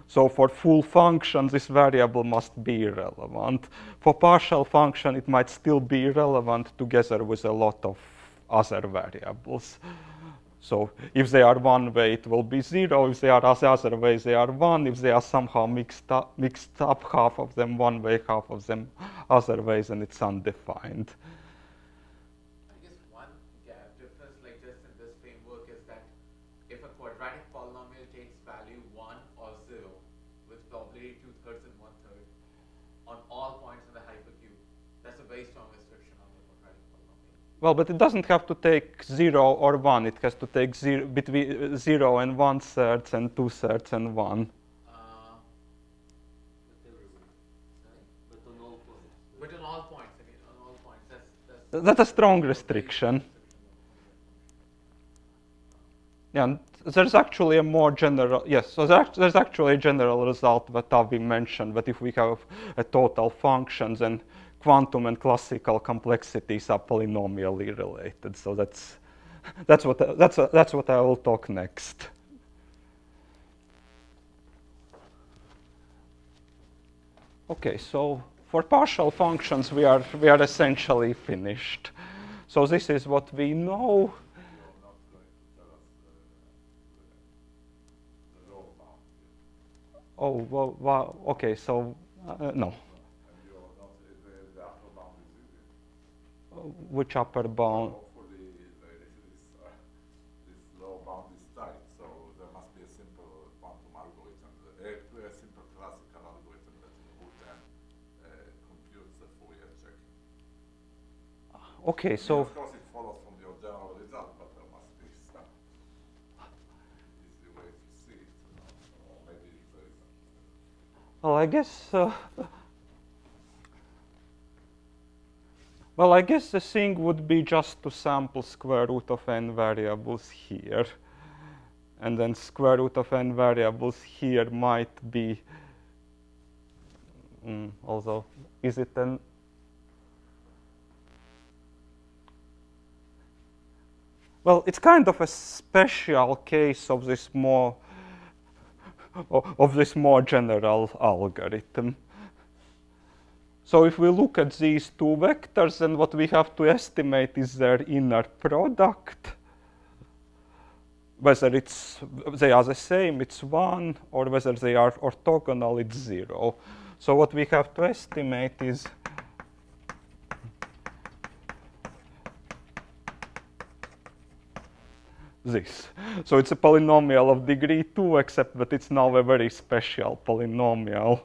S1: So for full function, this variable must be irrelevant. For partial function, it might still be irrelevant together with a lot of other variables. So if they are one way, it will be 0. If they are other ways, they are 1. If they are somehow mixed up, half of them one way, half of them other ways, and it's undefined.
S3: I guess one gap difference, like just in this framework, is that if a quadratic polynomial takes value 1 or 0 with probability 2/3 and 1/3 on all points in the hypercube, that's a very strong restriction on the quadratic polynomial.
S1: Well, but it doesn't have to take 0 or 1. It has to take between 0 and 1/3 and 2/3 and 1.
S5: But everywhere.
S3: Sorry?
S5: But on all points.
S3: But on all points, again, on all points,
S1: That's a strong restriction. Yeah, and there's actually a more general, yes, so there's actually a general result that Avi mentioned, that if we have a total function, then quantum and classical complexities are polynomially related. So that's what I will talk next. Okay, so for partial functions, we are essentially finished. So this is what we know.
S6: You're not going to tell us the lower bound here.
S1: Oh, well, okay, so no.
S6: And you're not, the upper bound is easy.
S1: Which upper bound?
S6: Hopefully, this lower bound is tight, so there must be a simple quantum algorithm, a simple classical algorithm that in root n computes the Fourier checking.
S1: Okay,
S6: I mean,
S1: so
S6: of course, it follows from your general result, but there must be some easy way to see it, or maybe there isn't.
S1: well, I guess the thing would be just to sample square root of n variables here, and then square root of n variables here might be. Although, is it an? Well, it's kind of a special case of this more general algorithm. So if we look at these two vectors, then what we have to estimate is their inner product. Whether they are the same, it's 1, or whether they are orthogonal, it's 0. So what we have to estimate is this. So it's a polynomial of degree 2, except that it's now a very special polynomial.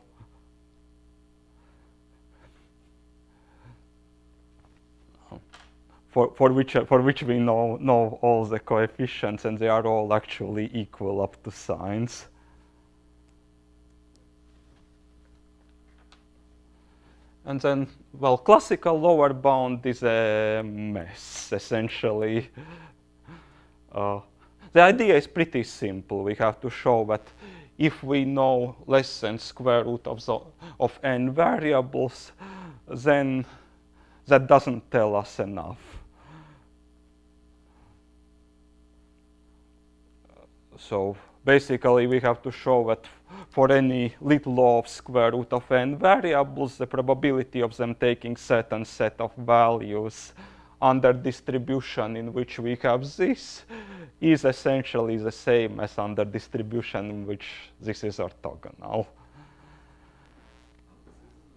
S1: For which we know all the coefficients, and they are all actually equal up to signs. And then, well, classical lower bound is a mess, essentially. The idea is pretty simple. We have to show that if we know less than square root of n variables, then that doesn't tell us enough. So basically, we have to show that for any little o of square root of n variables, the probability of them taking certain set of values under distribution in which we have this is essentially the same as under distribution in which this is orthogonal.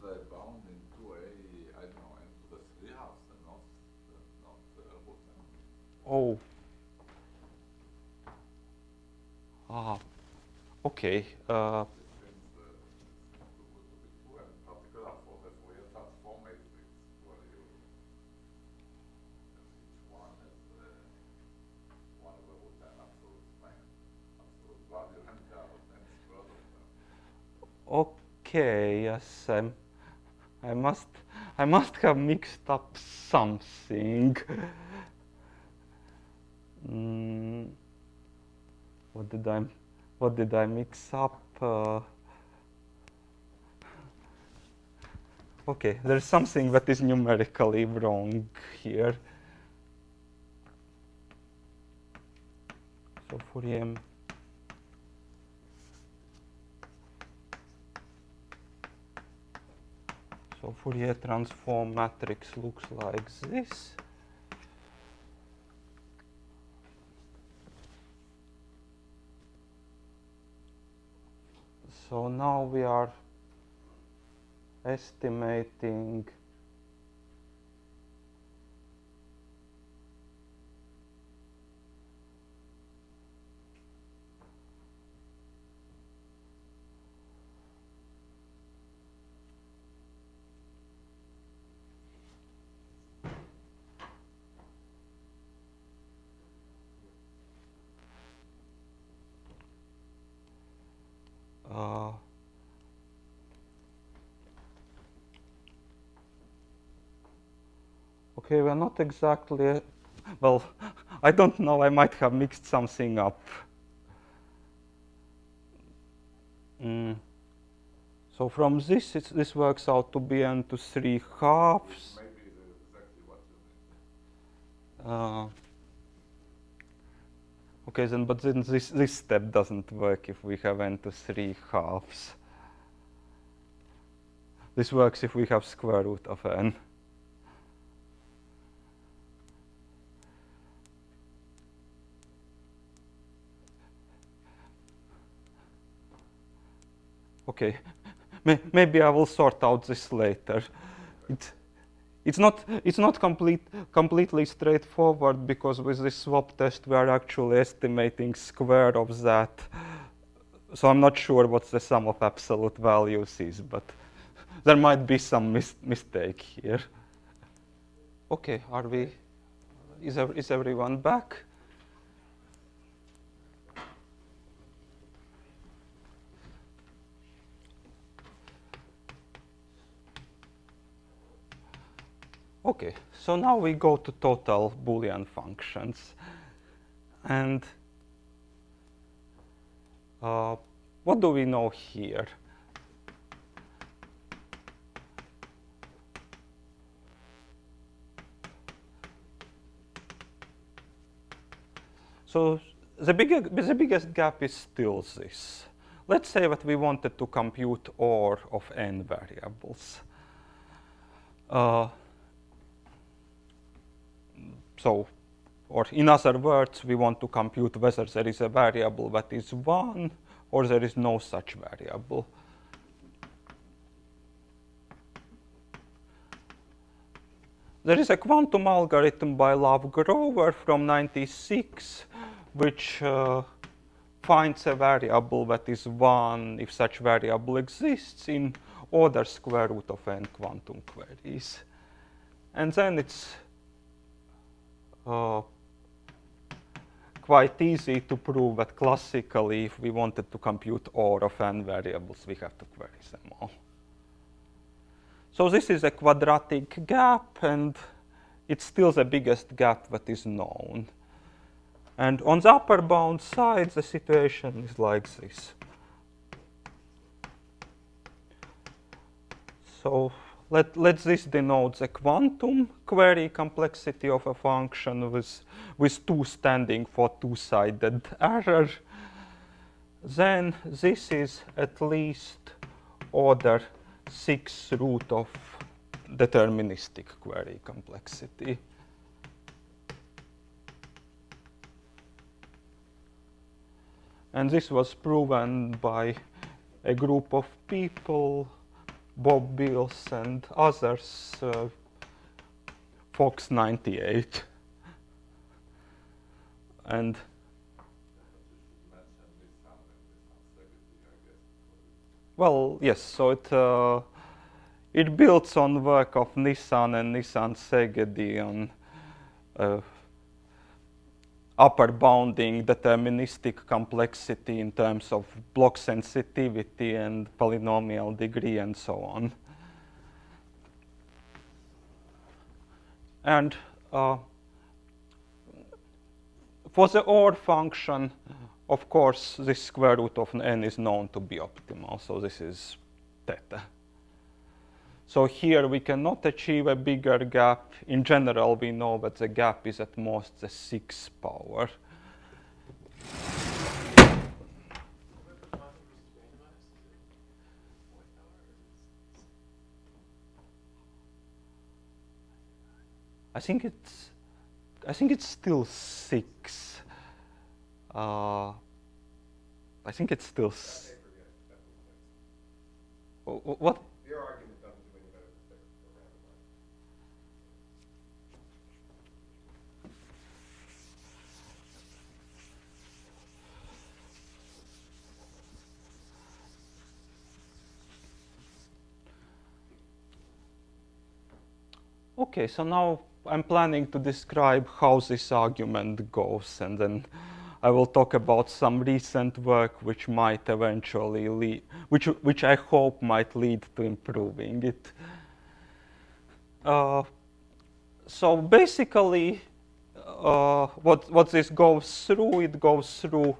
S6: This is bound into a, I don't know, into the 3 halves and not root n.
S1: Oh. Okay.
S6: This seems to be true, and particular for the Fourier transform matrix, where you each one is 1 over root n absolute value and there are n squared of them.
S1: Okay. Yes. I must have mixed up something. What did I mix up? Okay, there's something that is numerically wrong here. So Fourier. So Fourier transform matrix looks like this. So now we are estimating okay, we're not exactly, well, I don't know, I might have mixed something up. So from this, this works out to be n to 3 halves.
S6: Maybe exactly what you need.
S1: Okay, then, but then this step doesn't work if we have n to 3 halves. This works if we have square root of n. Okay, maybe I will sort out this later. It's not completely straightforward because with this swap test we are actually estimating square of that. So I'm not sure what the sum of absolute values is, but there might be some mistake here. Okay, are we? Is everyone back? Okay, so now we go to total Boolean functions. And what do we know here? So the biggest gap is still this. Let's say that we wanted to compute OR of n variables. So, or in other words, we want to compute whether there is a variable that is 1 or there is no such variable. There is a quantum algorithm by Love-Grover from '96, which finds a variable that is 1 if such variable exists in order square root of n quantum queries. And then it's quite easy to prove that classically, if we wanted to compute OR of n variables, we have to query them all. So this is a quadratic gap, and it's still the biggest gap that is known. And on the upper bound side, the situation is like this. So let this denote the quantum query complexity of a function with 2 standing for two-sided error. Then this is at least order 6 root of deterministic query complexity. And this was proven by a group of people, Bob Beals and others, Fox 98. And well, yes, so it builds on work of Nissan and Nissan Szegedy on upper bounding deterministic complexity in terms of block sensitivity and polynomial degree and so on. And for the OR function, of course, this square root of n is known to be optimal, so this is theta. So here we cannot achieve a bigger gap. In general, we know that the gap is at most the 6th power. I think it's still 6. I think it's still. What?
S2: Your argument doesn't do any better than the random one.
S1: Okay, so now I'm planning to describe how this argument goes, and then I will talk about some recent work which might eventually lead, which I hope might lead to improving it. So basically, what this goes through, it goes through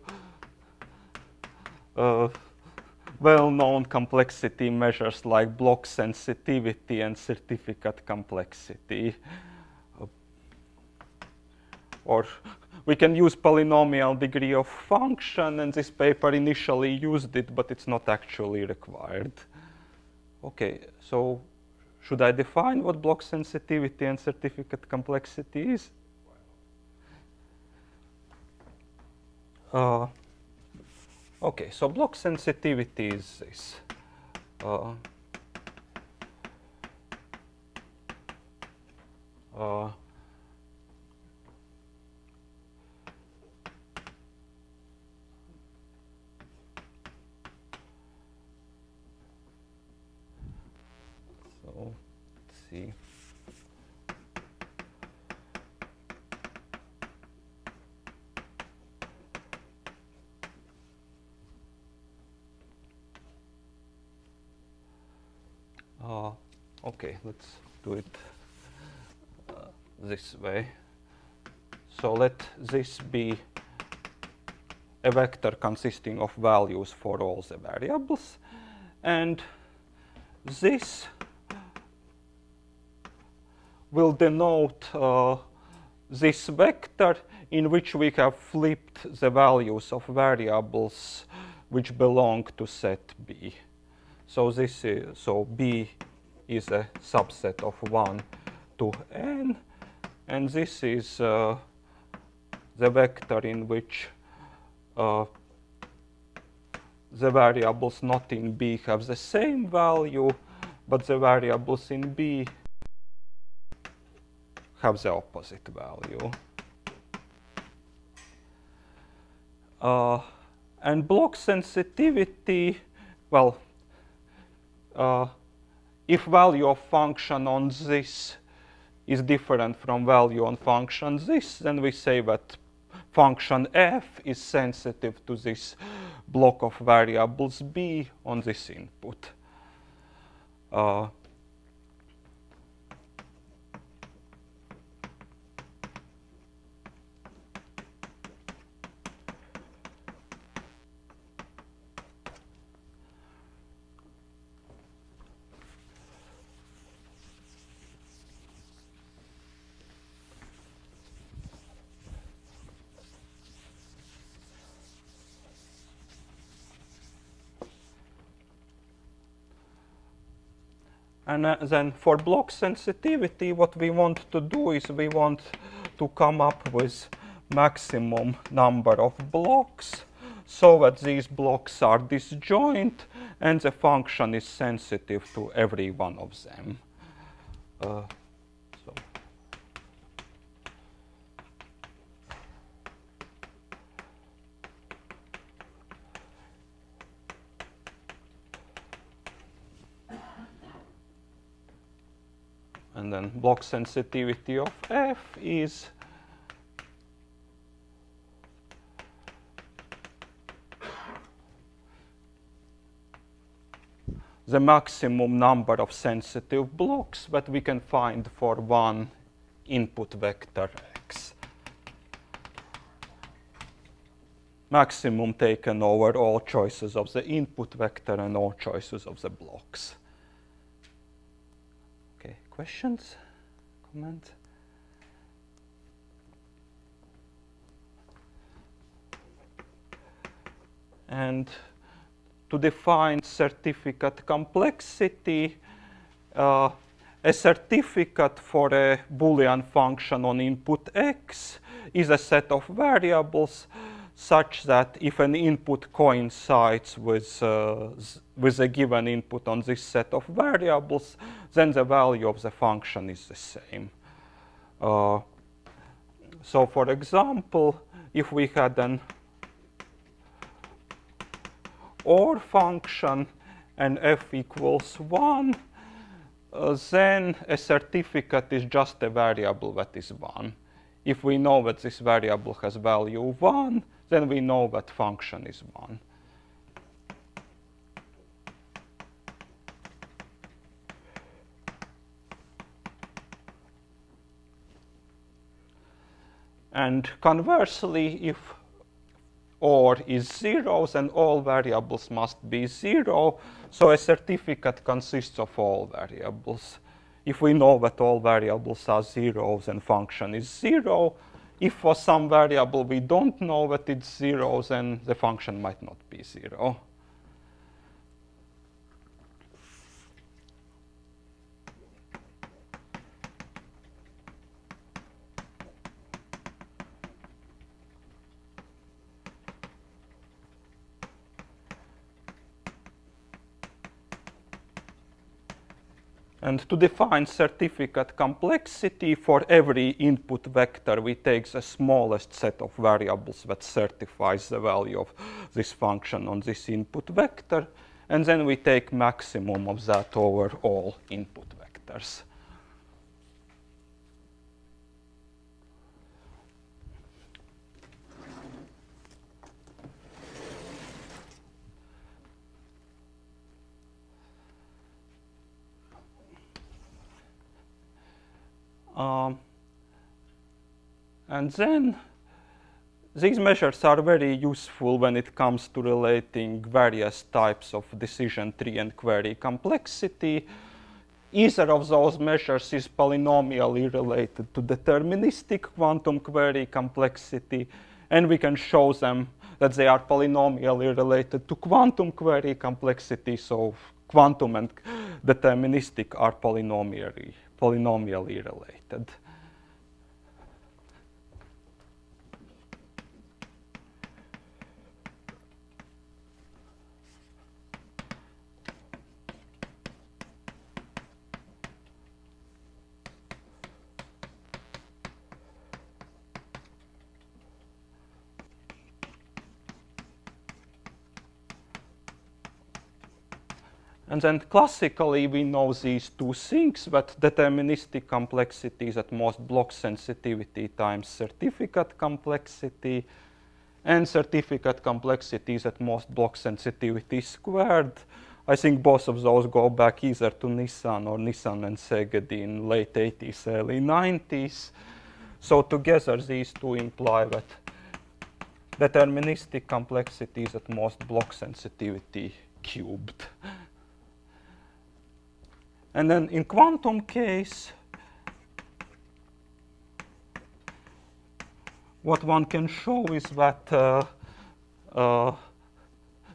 S1: well-known complexity measures like block sensitivity and certificate complexity. Or we can use polynomial degree of function, and this paper initially used it, but it's not actually required. Okay, so should I define what block sensitivity and certificate complexity is? Okay, so block sensitivity is this. So let's see. Okay, let's do it this way. So let this be a vector consisting of values for all the variables, and this will denote this vector in which we have flipped the values of variables which belong to set B. So this is, so B is a subset of 1 to n, and this is the vector in which the variables not in B have the same value, but the variables in B have the opposite value. And block sensitivity, well, if value of function on this is different from value on function this, then we say that function f is sensitive to this block of variables B on this input. And then for block sensitivity, what we want to do is we want to come up with maximum number of blocks so that these blocks are disjoint and the function is sensitive to every one of them. So. And then block sensitivity of f is the maximum number of sensitive blocks that we can find for one input vector x. Maximum taken over all choices of the input vector and all choices of the blocks. Okay, questions, comments? And to define certificate complexity, a certificate for a Boolean function on input x is a set of variables such that if an input coincides with a given input on this set of variables, then the value of the function is the same. So for example, if we had an OR function and f equals 1, then a certificate is just a variable that is 1. If we know that this variable has value 1, then we know that function is 1. And conversely, if OR is 0, then all variables must be 0. So a certificate consists of all variables. If we know that all variables are 0, then function is 0. If for some variable we don't know that it's 0, then the function might not be 0. And to define certificate complexity, for every input vector, we take the smallest set of variables that certifies the value of this function on this input vector. And then we take maximum of that over all input vectors. And then these measures are very useful when it comes to relating various types of decision tree and query complexity. Either of those measures is polynomially related to deterministic quantum query complexity, and we can show them that they are polynomially related to quantum query complexity, so quantum and deterministic are polynomially related. And then classically, we know these two things, that deterministic complexity is at most block sensitivity times certificate complexity, and certificate complexity is at most block sensitivity squared. I think both of those go back either to Nissan or Nissan and Szegedy in late 80s, early 90s. So together, these two imply that deterministic complexity is at most block sensitivity cubed. And then in quantum case, what one can show is that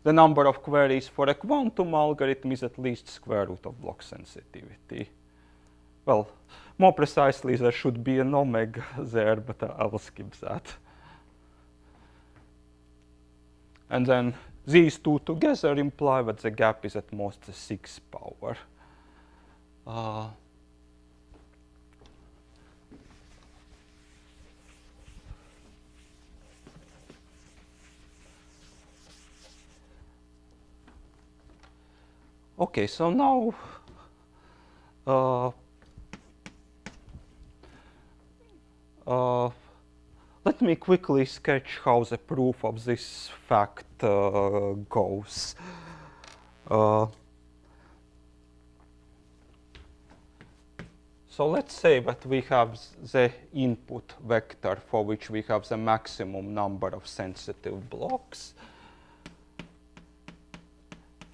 S1: the number of queries for a quantum algorithm is at least square root of block sensitivity. Well, more precisely, there should be an omega there, but I will skip that. And then these two together imply that the gap is at most the 6th power. Okay, so now let me quickly sketch how the proof of this fact goes. So let's say that we have the input vector for which we have the maximum number of sensitive blocks.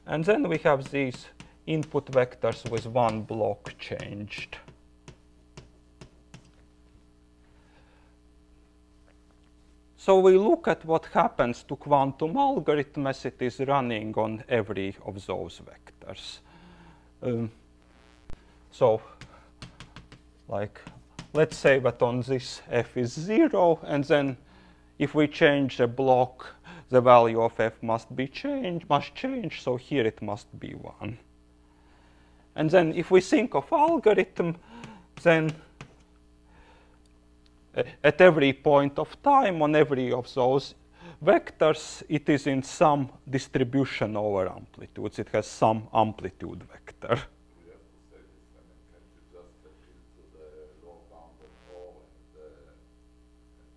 S1: And then we have these input vectors with one block changed. So we look at what happens to quantum algorithm as it is running on every of those vectors. So, like, let's say that on this f is 0, and then if we change the block, the value of f must change, so here it must be 1. And then if we think of algorithm, then at every point of time on every of those vectors, it is in some distribution over amplitudes. It has some amplitude vector.
S6: We have to say this, I mean, can you just get into the lower bound of O and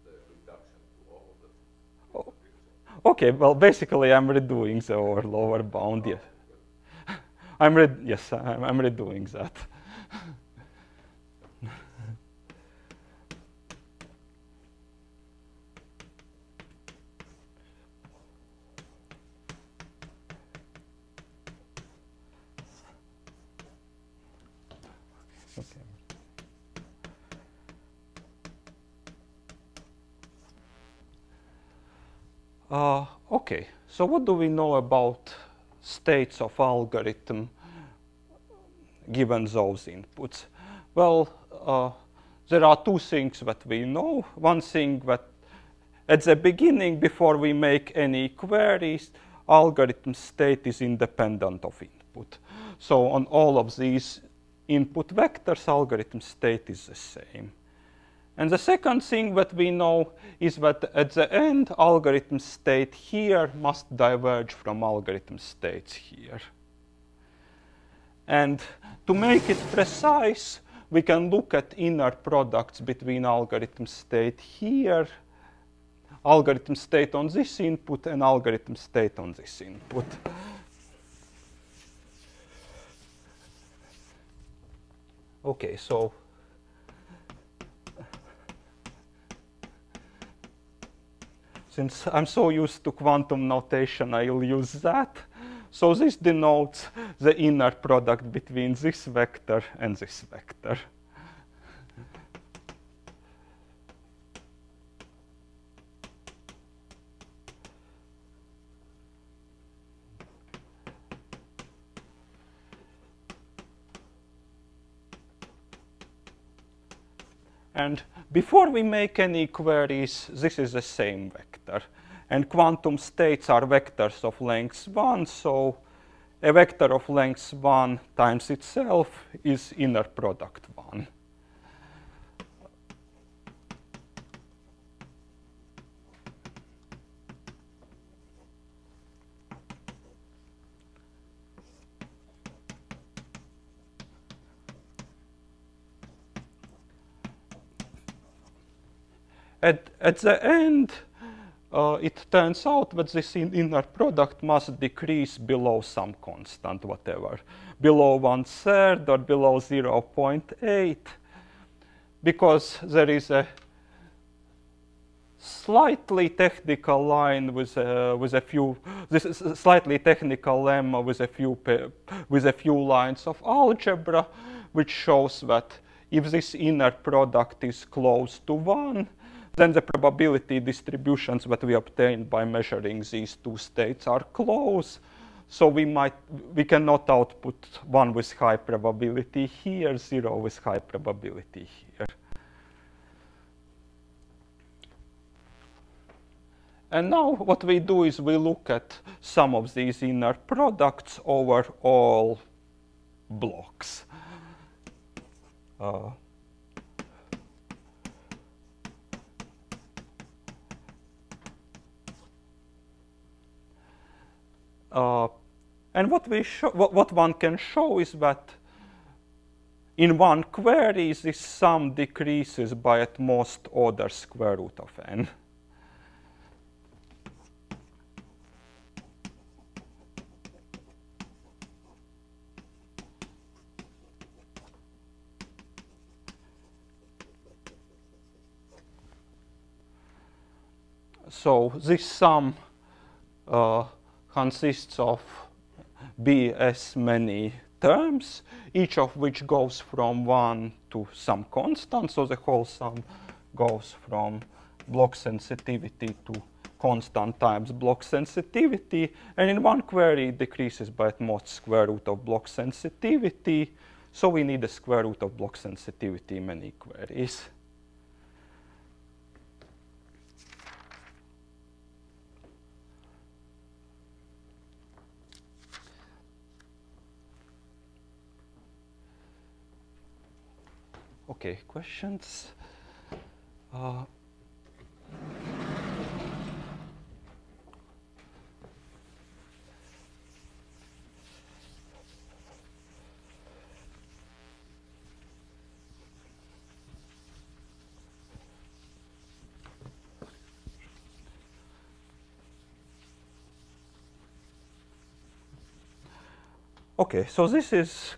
S6: the reduction to O of the picture?
S1: Okay, well, basically, I'm redoing the lower bound. Yes, I'm redoing that. Okay. Okay, so what do we know about states of algorithm given those inputs? Well, there are two things that we know. One thing that at the beginning, before we make any queries, algorithm state is independent of input. So on all of these input vectors, algorithm state is the same. And the second thing that we know is that at the end, algorithm state here must diverge from algorithm states here. And to make it precise, we can look at inner products between algorithm state here, algorithm state on this input, and algorithm state on this input. Okay, so since I'm so used to quantum notation, I'll use that. So this denotes the inner product between this vector and this vector. And before we make any queries, this is the same vector. And quantum states are vectors of length 1, so a vector of length 1 times itself is inner product 1. At the end, it turns out that this inner product must decrease below some constant, whatever, below 1/3 or below 0.8, because there is a slightly technical line with a few, this is a slightly technical lemma with a few lines of algebra, which shows that if this inner product is close to 1, then the probability distributions that we obtained by measuring these two states are close. So we cannot output 1 with high probability here, 0 with high probability here. And now what we do is we look at some of these inner products over all blocks. And what one can show is that in one query, this sum decreases by at most order square root of n. So this sum consists of bs many terms, each of which goes from 1 to some constant. So the whole sum goes from block sensitivity to constant times block sensitivity. And in one query, it decreases by at most square root of block sensitivity. So we need the square root of block sensitivity in many queries. Okay, questions? Okay, so this is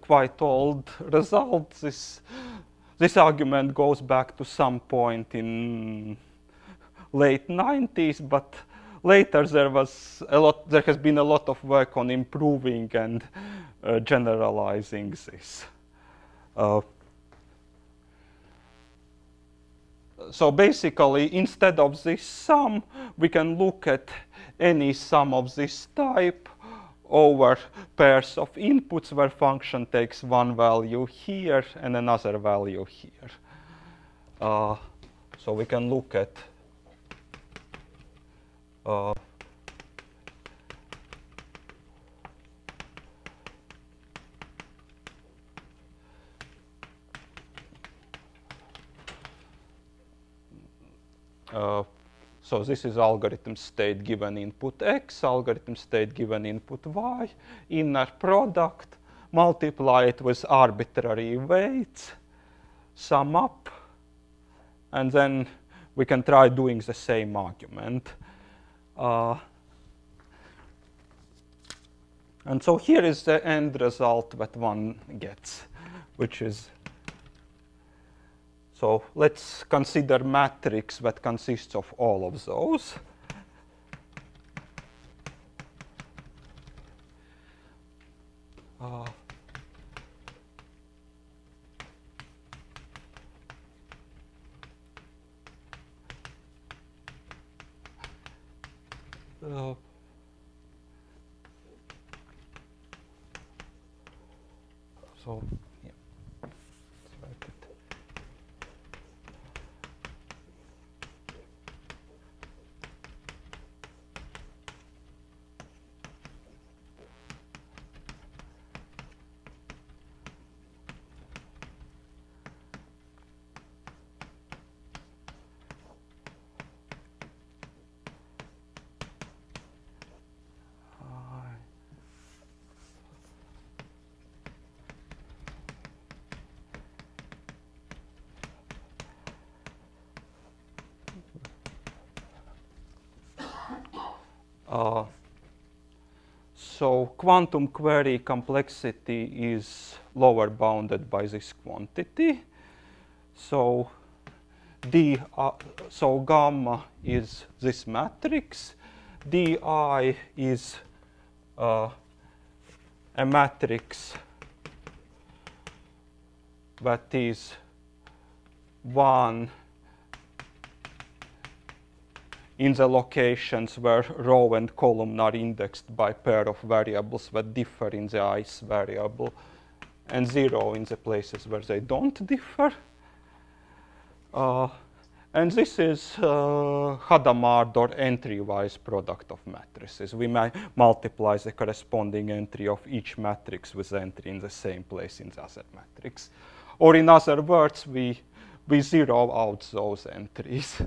S1: quite old result. This argument goes back to some point in late 90s, but later there has been a lot of work on improving and generalizing this. So basically, instead of this sum, we can look at any sum of this type over pairs of inputs where function takes one value here and another value here. So we can look at so this is algorithm state given input x, algorithm state given input y, inner product, multiply it with arbitrary weights, sum up, and then we can try doing the same argument. And so here is the end result that one gets, which is, so let's consider matrix that consists of all of those. So, yeah. Let's write it. So quantum query complexity is lower bounded by this quantity. So so gamma is this matrix. Di is a matrix that is 1 in the locations where row and column are indexed by pair of variables that differ in the ith variable, and 0 in the places where they don't differ. And this is Hadamard or entry-wise product of matrices. We may multiply the corresponding entry of each matrix with the entry in the same place in the other matrix. Or in other words, we zero out those entries.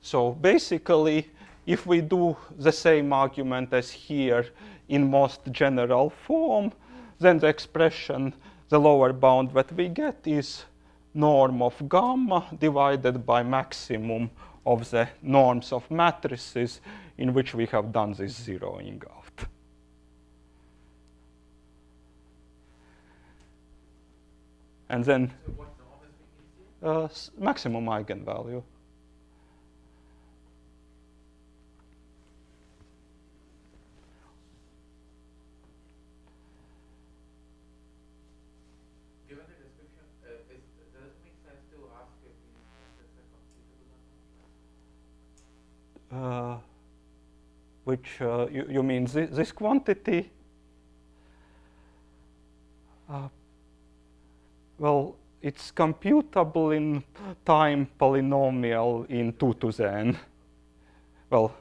S1: So basically, if we do the same argument as here in most general form, then the expression, the lower bound that we get is norm of gamma divided by maximum of the norms of matrices in which we have done this zeroing out. And then
S3: So what norm is being used here?
S1: maximum eigenvalue.
S3: Given the description, does it make sense to ask if these methods are computable or not?
S1: Which you mean this quantity? Well, it's computable in time polynomial in 2 to the n. Well,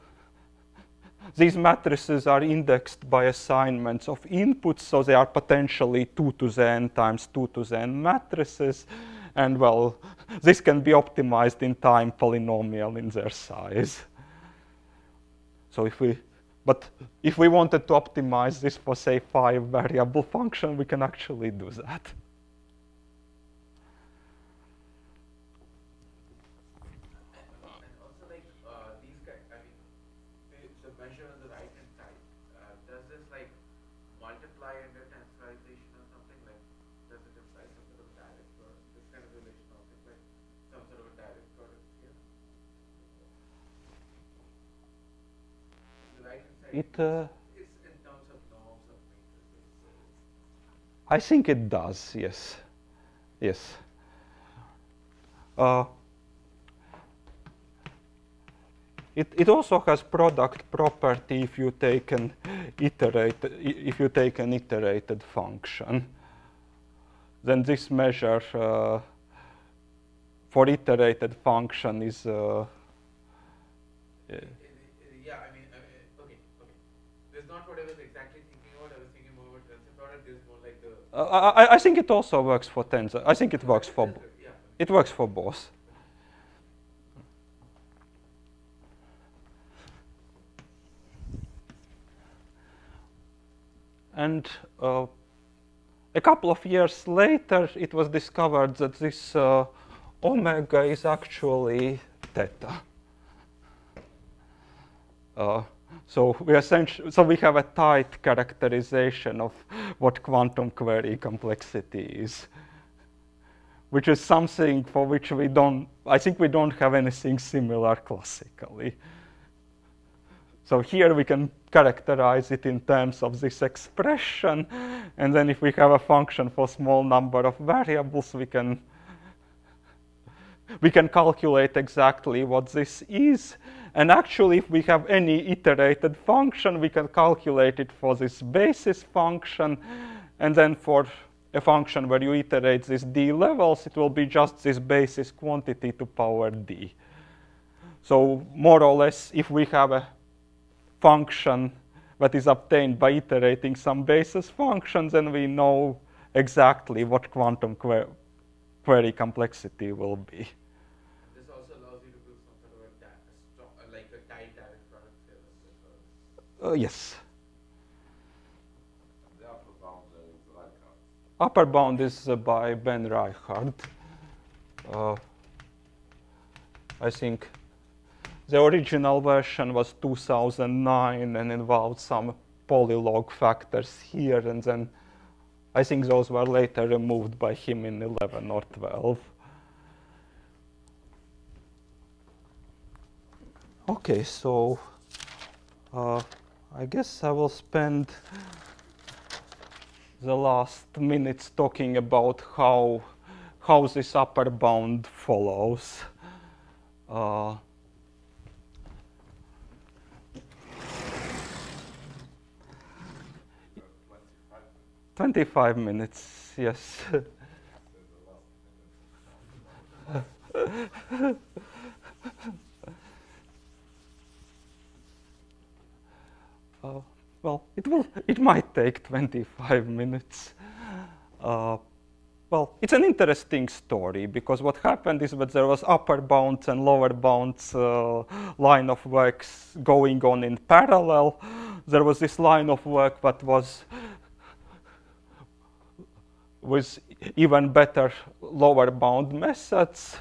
S1: these matrices are indexed by assignments of inputs, so they are potentially 2 to the n times 2 to the n matrices. And well, this can be optimized in time polynomial in their size. So if we wanted to optimize this for, say, 5-variable function, we can actually do that.
S3: And also, like these guys, I mean, the measure on the right-hand side, does this like multiply under tensorialization or something? Like, does it imply some sort of direct product? This kind of relation also like some sort of a direct product here. The right-hand side is in terms of norms of matrices.
S1: I think it does, yes. Yes. It also has product property if you take an iterated function. Then this measure for iterated function is
S3: Yeah, I mean, okay. This is not what I was exactly thinking about. I was thinking more about tensor product. This is more like the.
S1: I think it also works for tensor. I think it works for
S3: Yeah.
S1: it works for both. And a couple of years later, it was discovered that this omega is actually theta. So we have a tight characterization of what quantum query complexity is, which is something for which I think we don't have anything similar classically. So here we can characterize it in terms of this expression, and then if we have a function for small number of variables, we can calculate exactly what this is. And actually, if we have any iterated function, we can calculate it for this basis function, and then for a function where you iterate these d levels, it will be just this basis quantity to power d. So more or less, if we have a function that is obtained by iterating some basis functions, then we know exactly what quantum query complexity will be.
S3: This also allows you to do some sort of like a tight direct product here.
S1: Yes.
S6: And the upper bound is Reichardt.
S1: Upper bound is by Ben Reichardt. I think the original version was 2009 and involved some polylog factors here, and then I think those were later removed by him in 11 or 12. Okay, so I guess I will spend the last minutes talking about how how this upper bound follows. 25 minutes, yes. Well, it might take 25 minutes. Well, it's an interesting story because what happened is that there was upper bounds and lower bounds line of works going on in parallel. There was this line of work that was with even better lower bound methods.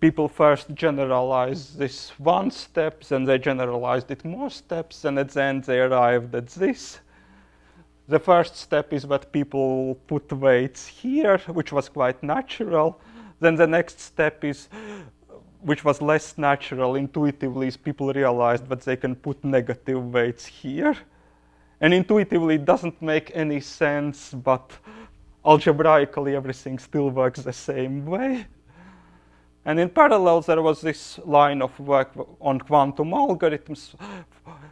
S1: People first generalized this one step, then they generalized it more steps, and at the end they arrived at this. The first step is that people put weights here, which was quite natural. Then the next step is, which was less natural intuitively, is people realized that they can put negative weights here. And intuitively it doesn't make any sense, but algebraically everything still works the same way. And in parallel, there was this line of work on quantum algorithms,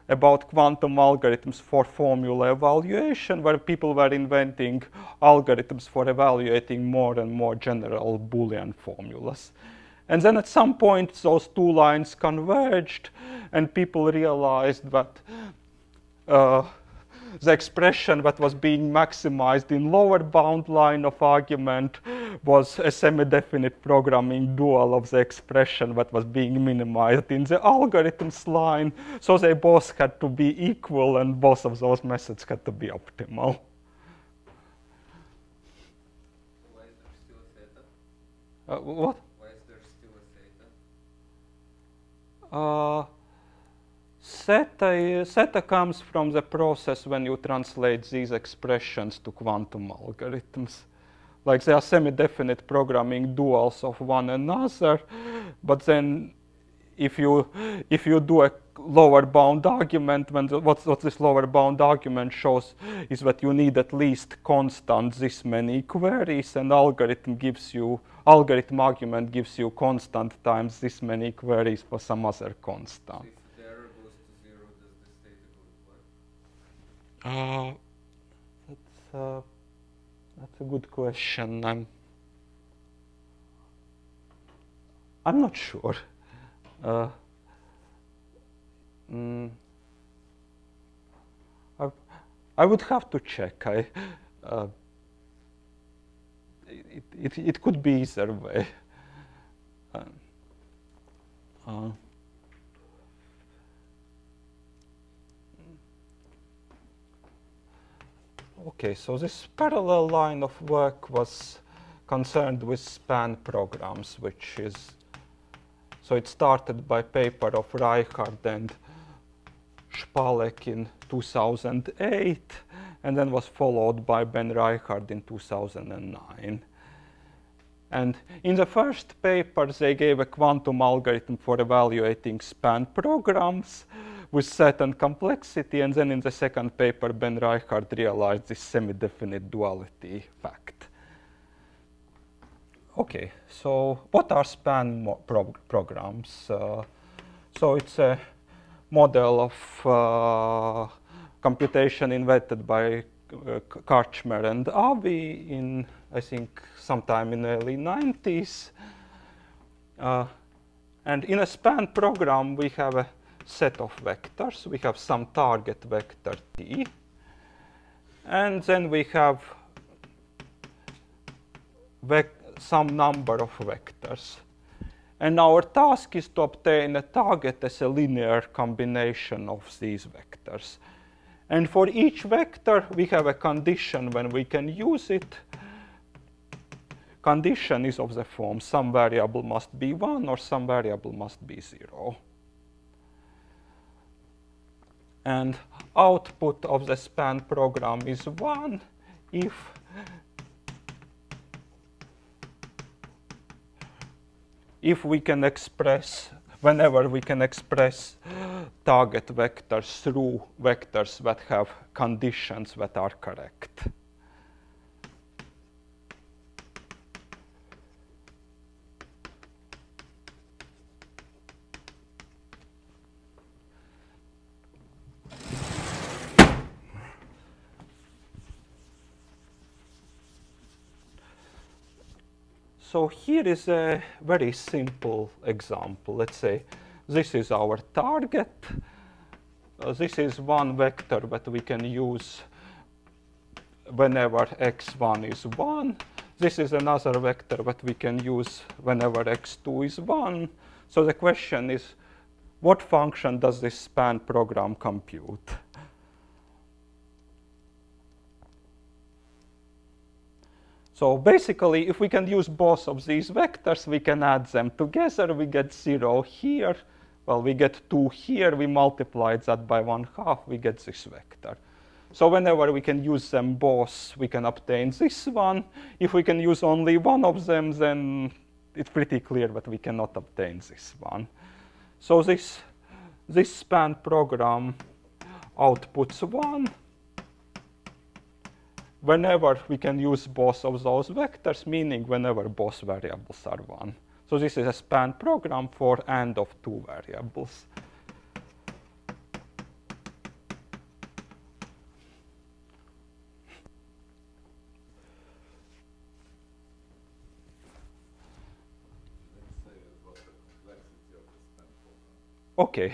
S1: about quantum algorithms for formula evaluation, where people were inventing algorithms for evaluating more and more general Boolean formulas. And then at some point, those two lines converged, and people realized that the expression that was being maximized in lower bound line of argument was a semi-definite programming dual of the expression that was being minimized in the algorithms line. So they both had to be equal, and both of those methods had to be optimal.
S5: Why is there still a theta?
S1: What?
S5: Why is there still a theta?
S1: Theta comes from the process when you translate these expressions to quantum algorithms. Like they are semi-definite programming duals of one another, but then if you do a lower bound argument, what this lower bound argument shows is that you need at least constant this many queries, and algorithm argument gives you constant times this many queries for some other constant.
S5: If the error goes to 0, does this theta go to 1?
S1: That's a good question. I'm not sure. I would have to check. It could be either way. Okay, so this parallel line of work was concerned with span programs, so it started by paper of Reichard and Spalek in 2008, and then was followed by Ben Reichard in 2009. And in the first paper, they gave a quantum algorithm for evaluating span programs with certain complexity, and then in the second paper, Ben Reichard realized this semi-definite duality fact. Okay, so what are span programs? So it's a model of computation invented by Karchmer and Avi in, I think, sometime in the early 90s. And in a span program, we have a set of vectors. We have some target vector t, and then we have some number of vectors. And our task is to obtain a target as a linear combination of these vectors. And for each vector, we have a condition when we can use it. Condition is of the form some variable must be 1 or some variable must be 0. And output of the span program is 1 if we can express, whenever we can express target vectors through vectors that have conditions that are correct. So here is a very simple example. Let's say this is our target. This is one vector that we can use whenever x1 is 1. This is another vector that we can use whenever x2 is 1. So the question is, what function does this span program compute? So basically, if we can use both of these vectors, we can add them together. We get 0 here. Well, we get 2 here. We multiply that by 1/2. We get this vector. So whenever we can use them both, we can obtain this one. If we can use only one of them, then it's pretty clear that we cannot obtain this one. So this span program outputs 1. Whenever we can use both of those vectors, meaning whenever both variables are 1. So this is a span program for AND of 2 variables. Okay,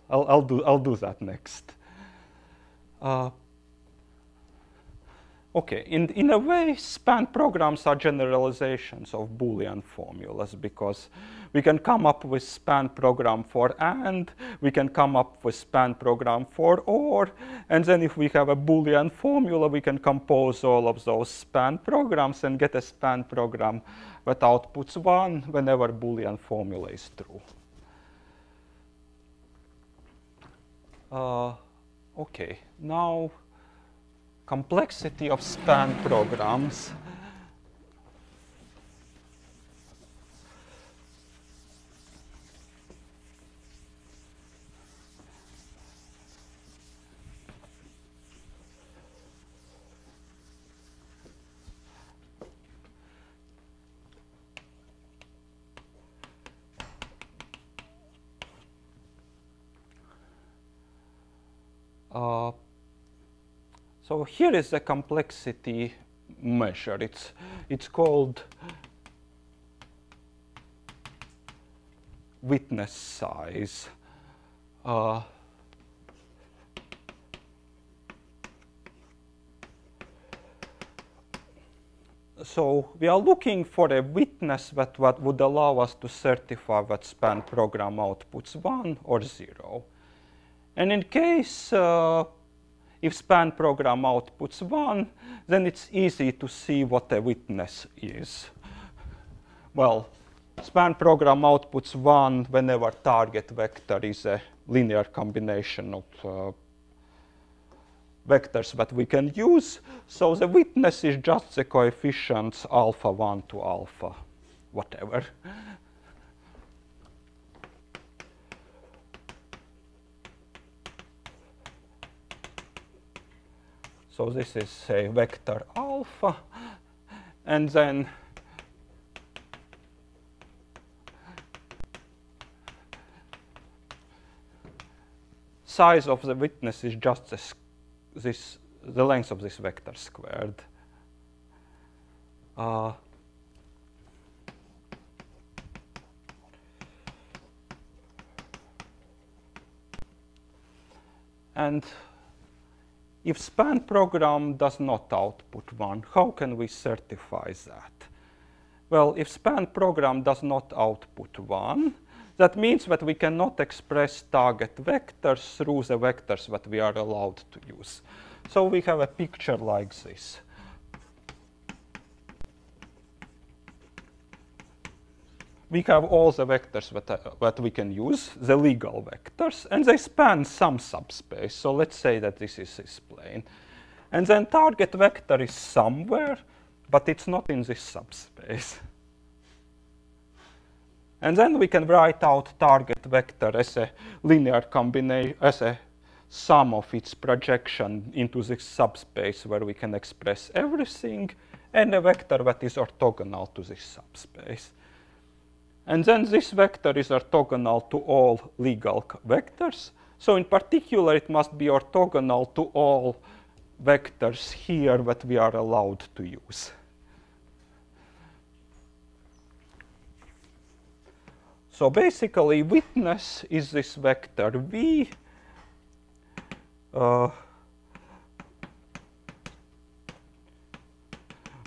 S1: I'll do that next. Okay, in a way, span programs are generalizations of Boolean formulas, because we can come up with span program for AND, we can come up with span program for OR, and then if we have a Boolean formula, we can compose all of those span programs and get a span program that outputs 1 whenever Boolean formula is true. Okay, now complexity of span programs. So here is the complexity measure. It's called witness size. So we are looking for a witness that would allow us to certify that span program outputs 1 or 0. And in case if span program outputs 1, then it's easy to see what a witness is. Well, span program outputs 1 whenever target vector is a linear combination of vectors that we can use. So the witness is just the coefficients alpha 1 to alpha whatever. So this is, say, vector alpha, and then size of the witness is just the length of this vector squared. And if span program does not output 1, how can we certify that? Well, if span program does not output 1, that means that we cannot express target vectors through the vectors that we are allowed to use. So we have a picture like this. We have all the vectors that we can use, the legal vectors, and they span some subspace. So let's say that this is this plane. And then target vector is somewhere, but it's not in this subspace. And then we can write out target vector as a linear combination, as a sum of its projection into this subspace where we can express everything, and a vector that is orthogonal to this subspace. And then this vector is orthogonal to all legal vectors. So in particular, it must be orthogonal to all vectors here that we are allowed to use. So basically, witness is this vector v,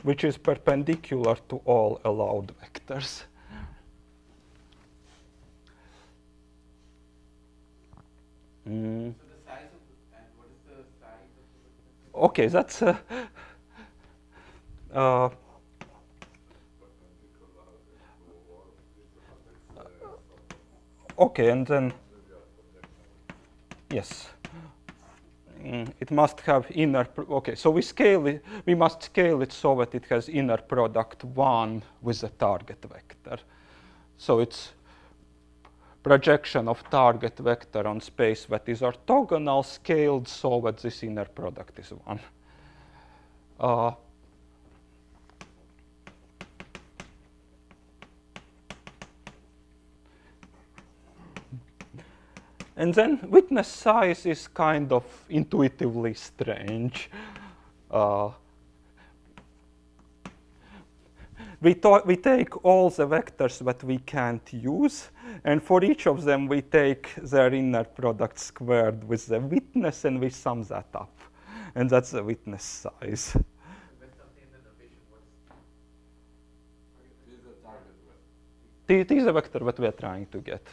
S1: which is perpendicular to all allowed vectors.
S3: So the size of the, and what is the size of the witness?
S1: Okay, that's okay, and then yes, it must have inner. Okay, so we scale it. We must scale it so that it has inner product 1 with the target vector. So it's projection of target vector on space that is orthogonal scaled so that this inner product is 1. And then witness size is kind of intuitively strange. We take all the vectors that we can't use, and for each of them we take their inner product squared with the witness, and we sum that up. And that's the witness size.
S3: With something in the notation, what's
S6: This is the target vector.
S1: It is a vector that we are trying to get.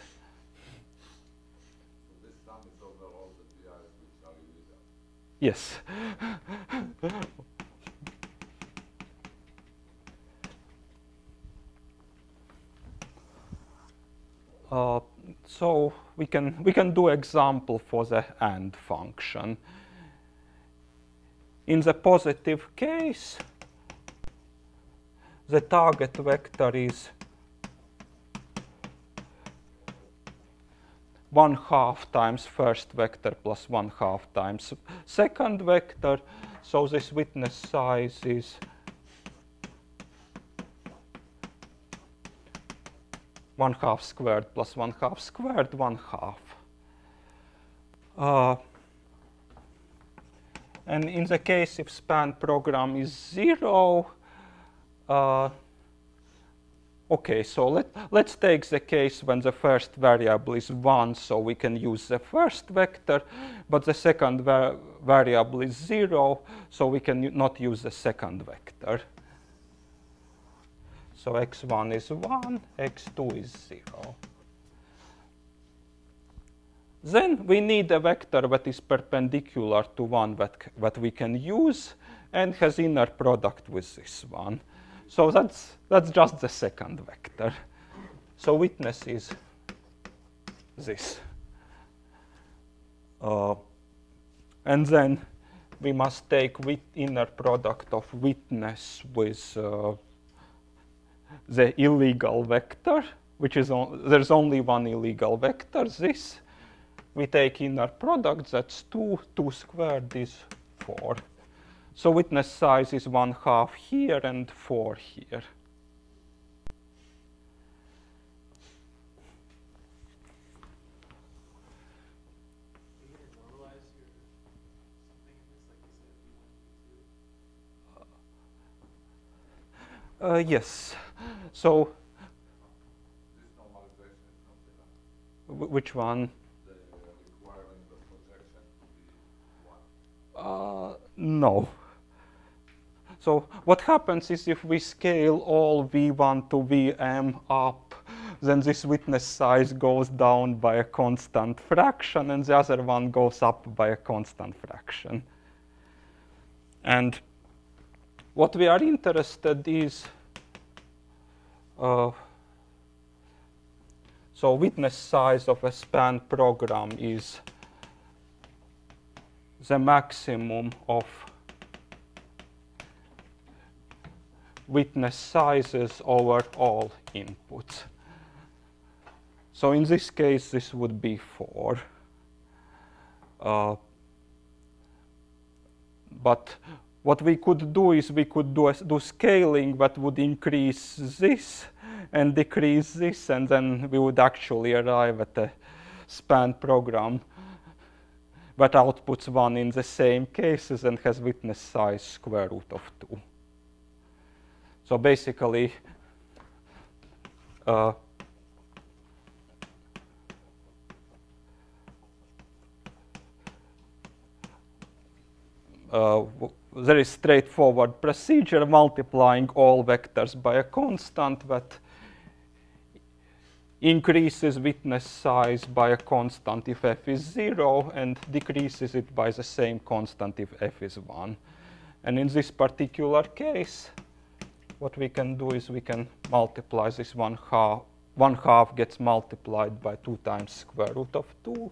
S6: So this sum is over all the PIs which are illegal.
S1: Yes. So we can do example for the AND function. In the positive case, the target vector is 1/2 times first vector plus 1/2 times second vector. So this witness size is 1/2 squared plus 1/2 squared, 1/2. And in the case if span program is 0, okay, so let's take the case when the first variable is 1, so we can use the first vector, but the second variable is 0, so we can not use the second vector. So x1 is 1, x2 is 0. Then we need a vector that is perpendicular to one that we can use and has inner product with this one. So that's just the second vector. So witness is this. And then we must take inner product of witness with the illegal vector, which is there's only one illegal vector, this. We take inner product, that's 2, 2 squared is 4. So witness size is 1/2 here and 4 here.
S4: Are you going to normalize your something in this, like you said, V1, V2?
S1: Yes. So
S6: This normalization is something like
S1: which one?
S6: the requiring the projection to be 1.
S1: No. So what happens is if we scale all V1 to Vm up, then this witness size goes down by a constant fraction, and the other one goes up by a constant fraction. And what we are interested is, so witness size of a span program is the maximum of witness sizes over all inputs. So in this case, this would be 4. But what we could do is we could do scaling that would increase this and decrease this, and then we would actually arrive at a span program that outputs 1 in the same cases and has witness size square root of 2. So basically, there is straightforward procedure multiplying all vectors by a constant that increases witness size by a constant if f is 0 and decreases it by the same constant if f is 1. And in this particular case, what we can do is we can multiply this 1/2. 1/2 gets multiplied by 2 times square root of 2.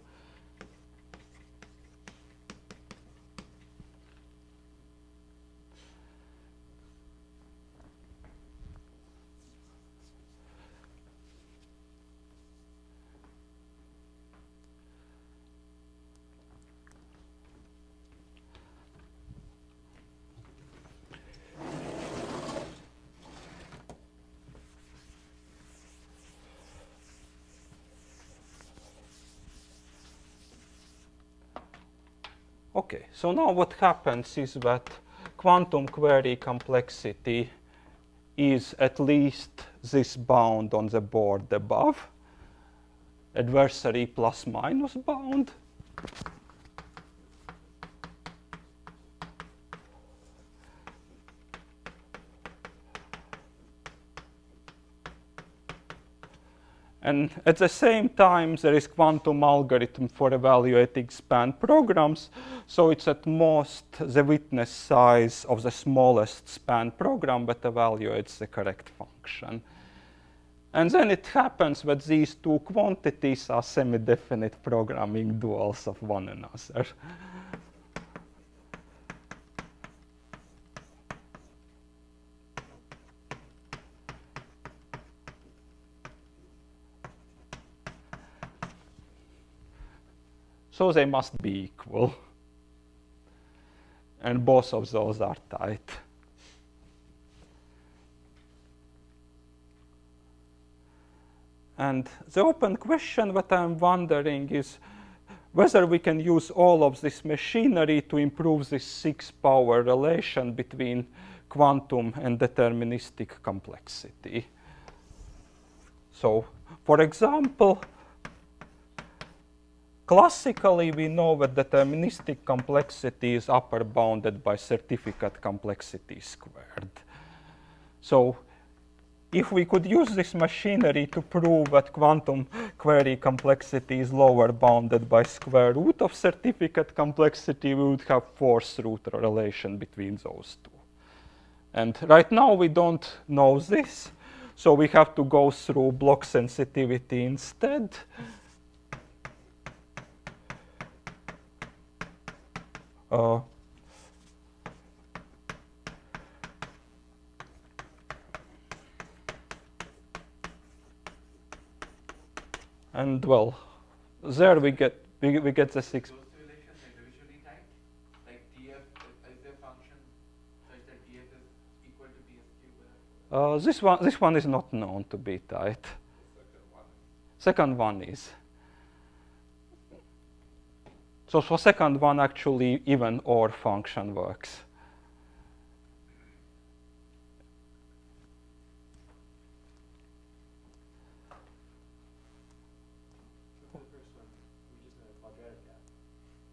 S1: Okay, so now what happens is that quantum query complexity is at least this bound on the board above, adversary plus minus bound. And at the same time, there is quantum algorithm for evaluating span programs. So it's at most the witness size of the smallest span program that evaluates the correct function. And then it happens that these two quantities are semi-definite programming duals of one another. So they must be equal. And both of those are tight. And the open question that I'm wondering is whether we can use all of this machinery to improve this 6-power relation between quantum and deterministic complexity. So, for example, classically, we know that deterministic complexity is upper bounded by certificate complexity squared. So if we could use this machinery to prove that quantum query complexity is lower bounded by square root of certificate complexity, we would have force root relation between those two. And right now, we don't know this. So we have to go through block sensitivity instead. And well, there we get the 6.
S3: Those two relations are individually tight? Like TF, is there a function such that TF is equal to TF cubed?
S1: This one is not known to be tight. Second one is. So for second one, actually, even OR function works.
S4: For the first one, we just know a quadratic gap.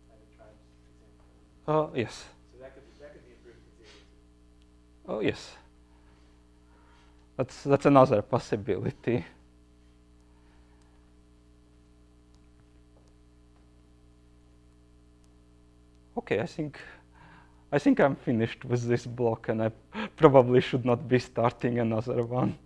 S4: I haven't tried example.
S1: Yes.
S4: So that could be improved in theory.
S1: Oh, yes. That's another possibility. Okay, I think I'm finished with this block, and I probably should not be starting another one.